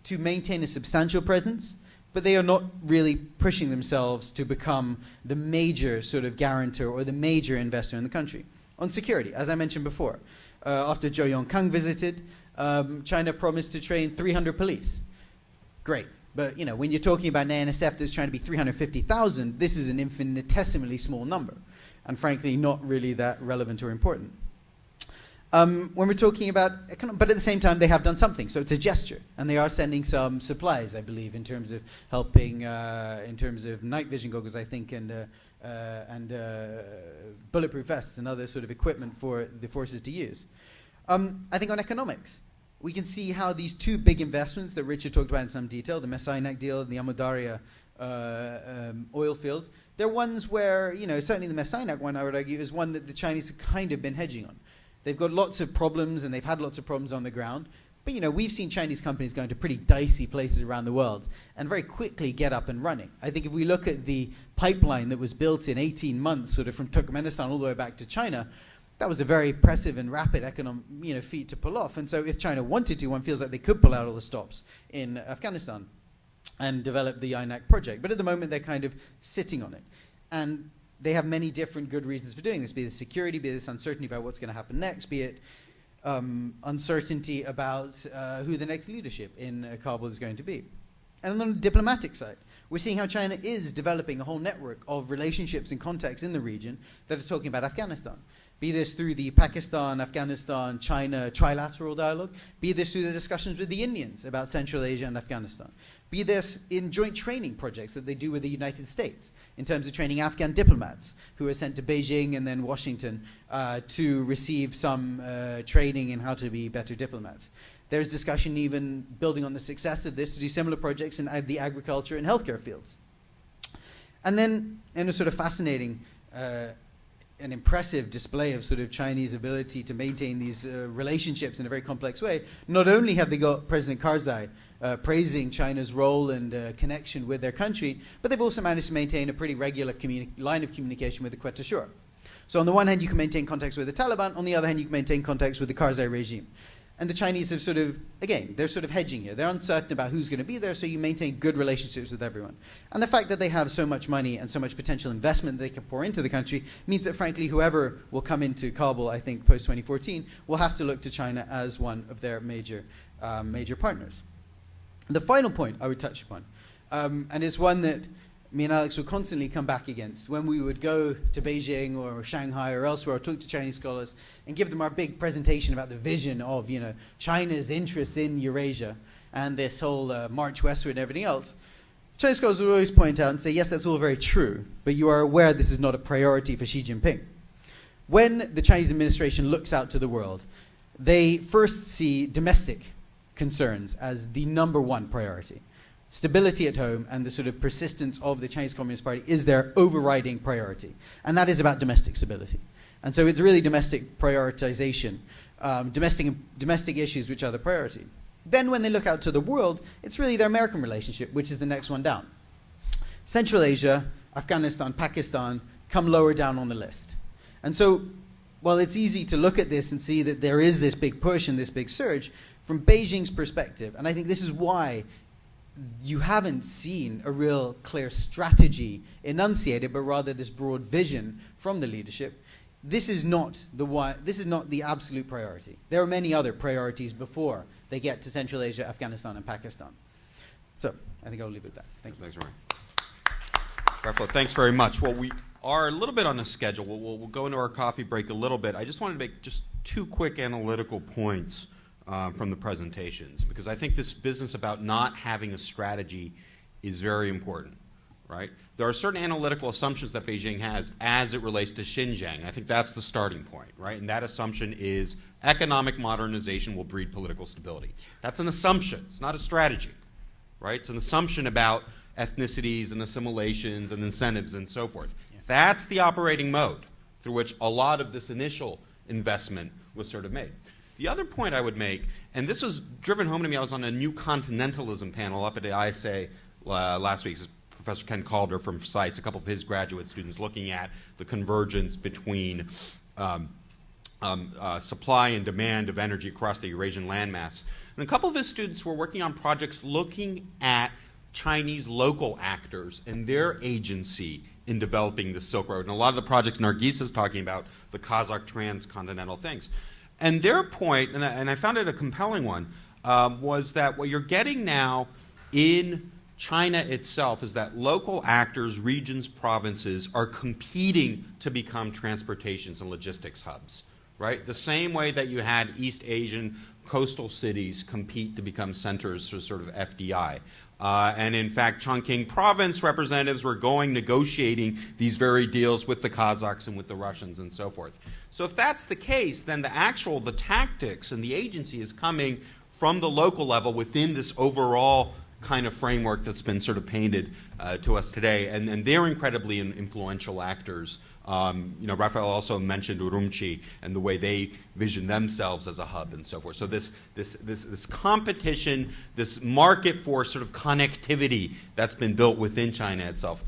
to maintain a substantial presence, but they are not really pushing themselves to become the major sort of guarantor or the major investor in the country. On security, as I mentioned before, after Zhou Yongkang visited, China promised to train 300 police. Great. But when you're talking about an ANSF that's trying to be 350,000, this is an infinitesimally small number, and frankly not really that relevant or important. When we're talking about but at the same time they have done something, so it's a gesture, and they are sending some supplies, I believe, in terms of helping, in terms of night vision goggles, I think, and bulletproof vests and other sort of equipment for the forces to use. I think on economics, we can see how these two big investments that Richard talked about in some detail, the Messainak deal and the Amudarya oil field, they're ones where, certainly the Messainak one, I would argue, is one that the Chinese have kind of been hedging on. They've got lots of problems, and they've had lots of problems on the ground. But, we've seen Chinese companies going to pretty dicey places around the world and very quickly get up and running. I think if we look at the pipeline that was built in 18 months, sort of from Turkmenistan all the way back to China, that was a very impressive and rapid economic, feat to pull off. And so if China wanted to, one feels like they could pull out all the stops in Afghanistan and develop the INAC project. But at the moment, they're kind of sitting on it. And they have many different good reasons for doing this, be it security, be it this uncertainty about what's going to happen next, be it uncertainty about who the next leadership in Kabul is going to be. And on the diplomatic side, we're seeing how China is developing a whole network of relationships and contacts in the region that are talking about Afghanistan. Be this through the Pakistan, Afghanistan, China trilateral dialogue, be this through the discussions with the Indians about Central Asia and Afghanistan, be this in joint training projects that they do with the United States in terms of training Afghan diplomats who are sent to Beijing and then Washington to receive some training in how to be better diplomats. There's discussion even building on the success of this to do similar projects in the agriculture and healthcare fields. And then in a sort of fascinating an impressive display of sort of Chinese ability to maintain these relationships in a very complex way. Not only have they got President Karzai praising China's role and connection with their country, but they've also managed to maintain a pretty regular line of communication with the Quetta. So on the one hand, you can maintain contacts with the Taliban. On the other hand, you can maintain contacts with the Karzai regime. And the Chinese have sort of, again, they're sort of hedging here. They're uncertain about who's going to be there, so you maintain good relationships with everyone. And the fact that they have so much money and so much potential investment that they can pour into the country means that, frankly, whoever will come into Kabul, I think, post-2014, will have to look to China as one of their major partners. The final point I would touch upon, and it's one that me and Alex would constantly come back against when we would go to Beijing or Shanghai or elsewhere or talk to Chinese scholars and give them our big presentation about the vision of, China's interests in Eurasia and this whole march westward and everything else. Chinese scholars would always point out and say, yes, that's all very true, but you are aware this is not a priority for Xi Jinping. When the Chinese administration looks out to the world, they first see domestic concerns as the number one priority. Stability at home and the sort of persistence of the Chinese Communist Party is their overriding priority. And that is about domestic stability. And so it's really domestic prioritization, domestic issues which are the priority. Then when they look out to the world, it's really their American relationship, which is the next one down. Central Asia, Afghanistan, Pakistan come lower down on the list. And so while it's easy to look at this and see that there is this big push and this big surge, from Beijing's perspective, and I think this is why you haven't seen a real clear strategy enunciated, but rather this broad vision from the leadership. This is not the absolute priority. There are many other priorities before they get to Central Asia, Afghanistan, and Pakistan. So I think I'll leave it at that. Thank you. Thanks, Rory. Raffaello, thanks very much. Well, we are a little bit on a schedule. We'll go into our coffee break a little bit. I just wanted to make just two quick analytical points from the presentations, because I think this business about not having a strategy is very important, right? There are certain analytical assumptions that Beijing has as it relates to Xinjiang, and I think that's the starting point, right? And that assumption is economic modernization will breed political stability. That's an assumption. It's not a strategy, right? It's an assumption about ethnicities and assimilations and incentives and so forth. Yeah. That's the operating mode through which a lot of this initial investment was sort of made. The other point I would make, and this was driven home to me, I was on a new continentalism panel up at the ISA last week. Professor Ken Calder from SAIS, a couple of his graduate students looking at the convergence between supply and demand of energy across the Eurasian landmass. And a couple of his students were working on projects looking at Chinese local actors and their agency in developing the Silk Road. And a lot of the projects Nargis is talking about, the Kazakh transcontinental things. And their point, and I found it a compelling one, was that what you're getting now in China itself is that local actors, regions, provinces are competing to become transportations and logistics hubs, right? The same way that you had East Asian coastal cities compete to become centers for sort of FDI. And in fact, Chongqing province representatives were negotiating these very deals with the Kazakhs and with the Russians and so forth. So if that's the case, then the tactics and the agency is coming from the local level within this overall kind of framework that's been sort of painted to us today. And they're incredibly influential actors. Raffaello also mentioned Urumqi and the way they vision themselves as a hub and so forth. So this competition, this market for sort of connectivity that's been built within China itself,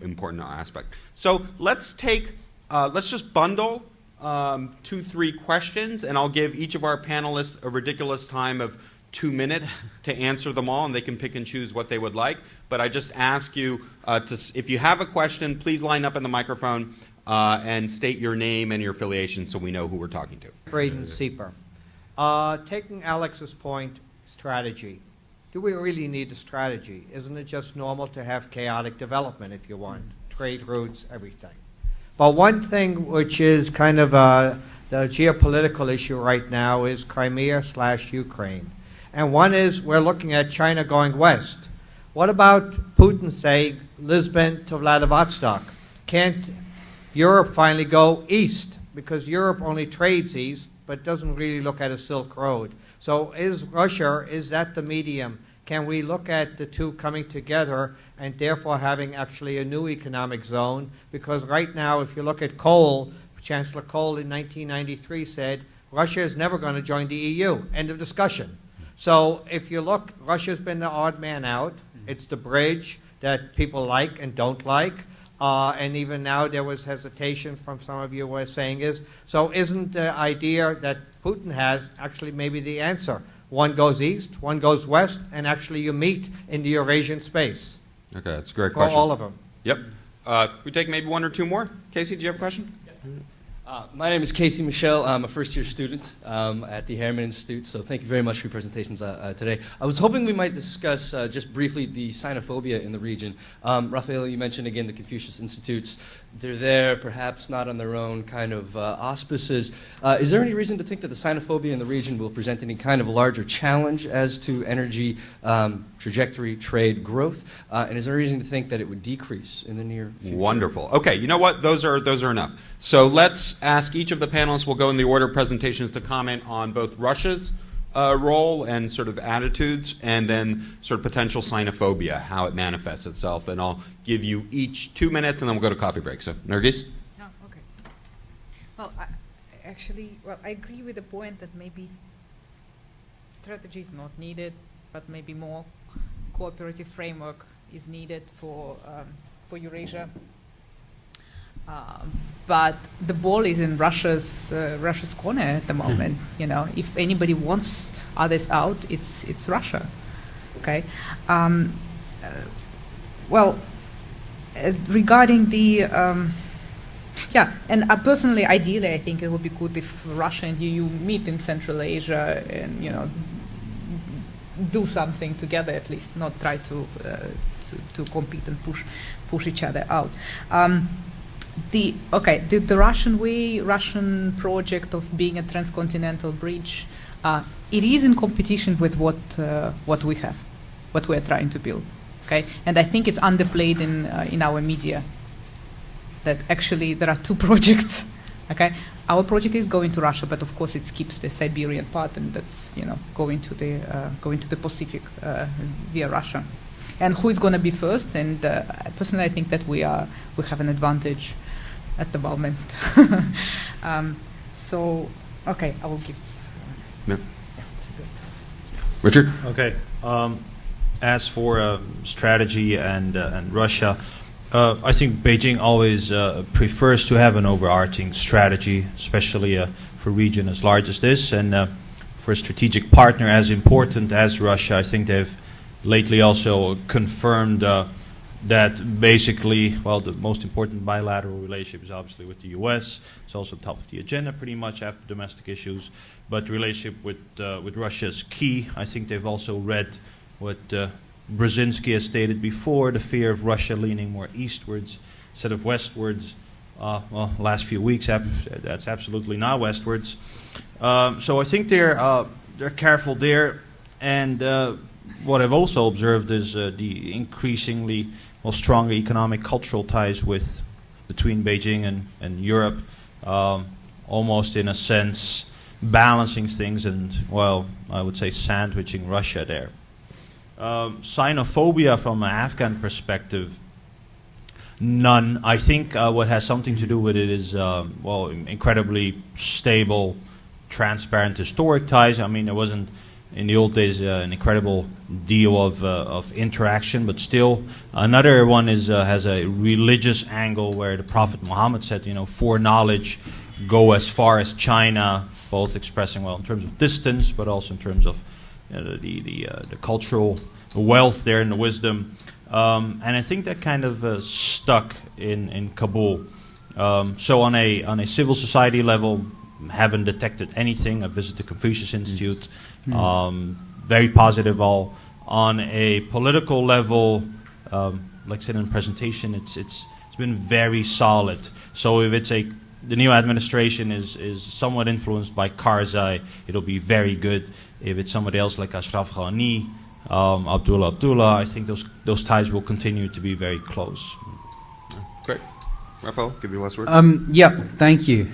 important aspect. So let's just bundle 2-3 questions, and I'll give each of our panelists a ridiculous time of 2 minutes to answer them all, and they can pick and choose what they would like. But I just ask you, if you have a question, please line up in the microphone and state your name and your affiliation so we know who we're talking to. Braden Sieper. Taking Alex's point, strategy. Do we really need a strategy? Isn't it just normal to have chaotic development if you want? Trade routes, everything. But one thing which is kind of the geopolitical issue right now is Crimea/Ukraine. And one is we're looking at China going west. What about Putin saying Lisbon to Vladivostok? Can't Europe finally go east? Because Europe only trades east, but doesn't really look at a Silk Road. So is Russia, is that the medium? Can we look at the two coming together and therefore having actually a new economic zone? Because right now, if you look at Kohl, Chancellor Kohl in 1993 said, Russia is never going to join the EU. End of discussion. So if you look, Russia's been the odd man out. It's the bridge that people like and don't like. And even now there was hesitation from some of you were saying is, so isn't the idea that Putin has actually maybe the answer? One goes east, one goes west, and actually you meet in the Eurasian space. Okay, that's a great For question. all of them. Yep. We take maybe one or two more. Casey, do you have a question? My name is Casey Michel. I'm a first-year student at the Harriman Institute, so thank you very much for your presentations today. I was hoping we might discuss just briefly the xenophobia in the region. Raffaello, you mentioned again the Confucius Institutes. They're there, perhaps not on their own kind of auspices. Is there any reason to think that the xenophobia in the region will present any kind of larger challenge as to energy trajectory, trade, growth? And is there a reason to think that it would decrease in the near future? Wonderful. Okay, you know what? Those are enough. So let's ask each of the panelists, we'll go in the order of presentations, to comment on both Russia's role and sort of attitudes, and then sort of potential xenophobia, how it manifests itself. And I'll give you each 2 minutes, and then we'll go to coffee break. So, Nargis? Oh, okay. Well, I agree with the point that maybe strategy is not needed, but maybe more cooperative framework is needed for Eurasia. But the ball is in Russia's corner at the moment. You know, if anybody wants others out, it's Russia. Okay. Regarding the and personally, ideally, I think it would be good if Russia and EU meet in Central Asia and do something together, at least, not try to compete and push each other out. The Russian project of being a transcontinental bridge, it is in competition with what we have, what we are trying to build. Okay, and I think it's underplayed in our media that actually there are two projects. Okay, our project is going to Russia, but of course it skips the Siberian part, and that's going to the Pacific via Russia. And who is going to be first? And personally, I think that we have an advantage at the moment. Okay, I will give. Yeah. That's good. Richard? Okay. As for strategy and Russia, I think Beijing always prefers to have an overarching strategy, especially for a region as large as this, and for a strategic partner as important as Russia. I think they've lately also confirmed that basically, well, the most important bilateral relationship is obviously with the U.S. It's also top of the agenda pretty much after domestic issues. But the relationship with Russia is key. I think they've also read what Brzezinski has stated before, the fear of Russia leaning more eastwards instead of westwards. Last few weeks, that's absolutely not westwards. So I think they're careful there. And what I've also observed is the increasingly stronger economic cultural ties between Beijing and Europe, almost in a sense balancing things and, well, I would say sandwiching Russia there. Xenophobia from an Afghan perspective, none. I think what has something to do with it is, incredibly stable, transparent, historic ties. I mean, there wasn't in the old days an incredible deal of interaction, but still another one has a religious angle where the Prophet Muhammad said, for knowledge, go as far as China, both expressing, in terms of distance, but also in terms of the cultural wealth there and the wisdom. And I think that kind of stuck in Kabul. So on a civil society level, haven't detected anything. I visited the Confucius Institute. Very positive all. On a political level, like I said in the presentation, it's been very solid. So if the new administration is somewhat influenced by Karzai, it'll be very good. If it's somebody else like Ashraf Ghani, Abdullah, I think those ties will continue to be very close. Great. Raffaello, give you the last word. Yeah, thank you.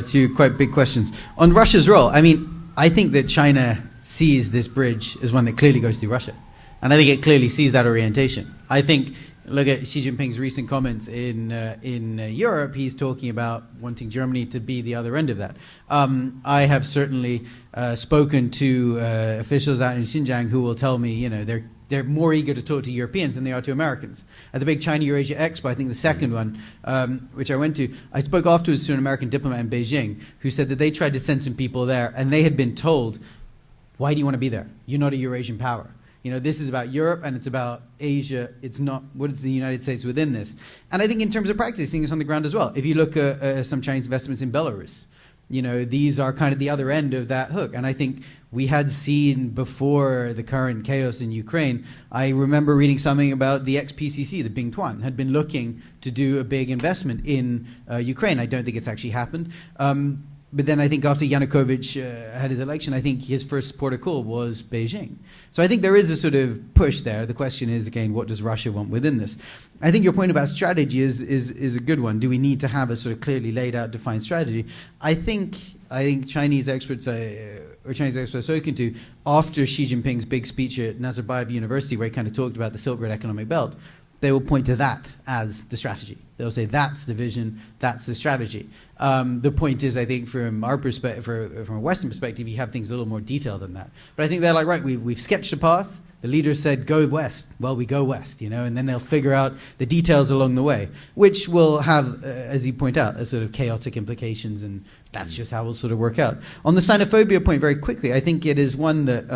Two quite big questions. On Russia's role, I mean, I think that China sees this bridge as one that clearly goes through Russia. And I think it clearly sees that orientation. I think, look at Xi Jinping's recent comments in Europe. He's talking about wanting Germany to be the other end of that. I have certainly spoken to officials out in Xinjiang who will tell me, they're more eager to talk to Europeans than they are to Americans. At the big China-Eurasia Expo, I think the second one, which I went to, I spoke afterwards to an American diplomat in Beijing who said that they tried to send some people there, and they had been told, why do you want to be there? You're not a Eurasian power. This is about Europe and it's about Asia. It's not, what is the United States within this? And I think in terms of practice, seeing this on the ground as well. If you look at some Chinese investments in Belarus, these are kind of the other end of that hook. And I think we had seen before the current chaos in Ukraine, I remember reading something about the ex-PCC, the Bing Tuan, had been looking to do a big investment in Ukraine. I don't think it's actually happened. But then I think after Yanukovych had his election, I think his first port of call was Beijing. So I think there is a sort of push there. The question is, again, what does Russia want within this? I think your point about strategy is a good one. Do we need to have a sort of clearly laid out, defined strategy? I think Chinese experts I've spoken to, after Xi Jinping's big speech at Nazarbayev University, where he kind of talked about the Silk Road economic belt, they will point to that as the strategy. They'll say that's the vision, that's the strategy. The point is, I think, from our perspective, from a Western perspective, you have things a little more detailed than that. But I think they're like, right, we've sketched a path. The leader said, go west. Well, we go west, and then they'll figure out the details along the way, which will have, as you point out, a sort of chaotic implications, and that's just how we'll sort of work out. On the xenophobia point, very quickly, I think it is one that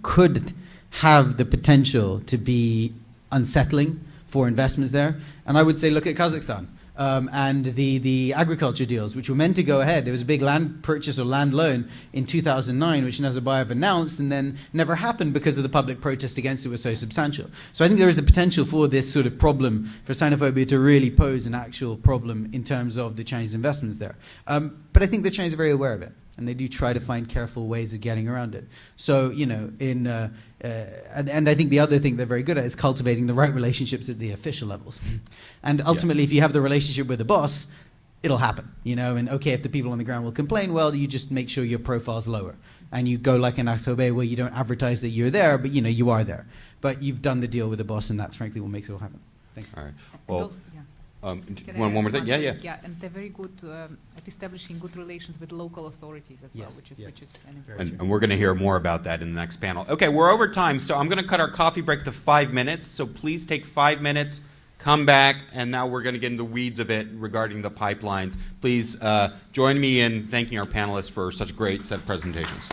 could have the potential to be unsettling for investments there. And I would say look at Kazakhstan and the agriculture deals, which were meant to go ahead. There was a big land purchase or land loan in 2009, which Nazarbayev announced and then never happened because of the public protest against it was so substantial. So I think there is a potential for this sort of problem, for xenophobia to really pose an actual problem in terms of the Chinese investments there. But I think the Chinese are very aware of it, and they do try to find careful ways of getting around it. So, and I think the other thing they're very good at is cultivating the right relationships at the official levels. And ultimately, if you have the relationship with the boss, it'll happen, and okay, if the people on the ground will complain, well, you just make sure your profile's lower. And you go like an October where you don't advertise that you're there, but you are there. But you've done the deal with the boss, and that's frankly what makes it all happen. Thank you. All right. Well, one more thing? Yeah. Yeah, and they're very good at establishing good relations with local authorities as well, which is and we're going to hear more about that in the next panel. Okay, we're over time, so I'm going to cut our coffee break to 5 minutes. So please take 5 minutes, come back, and now we're going to get into the weeds of it regarding the pipelines. Please join me in thanking our panelists for such a great set of presentations.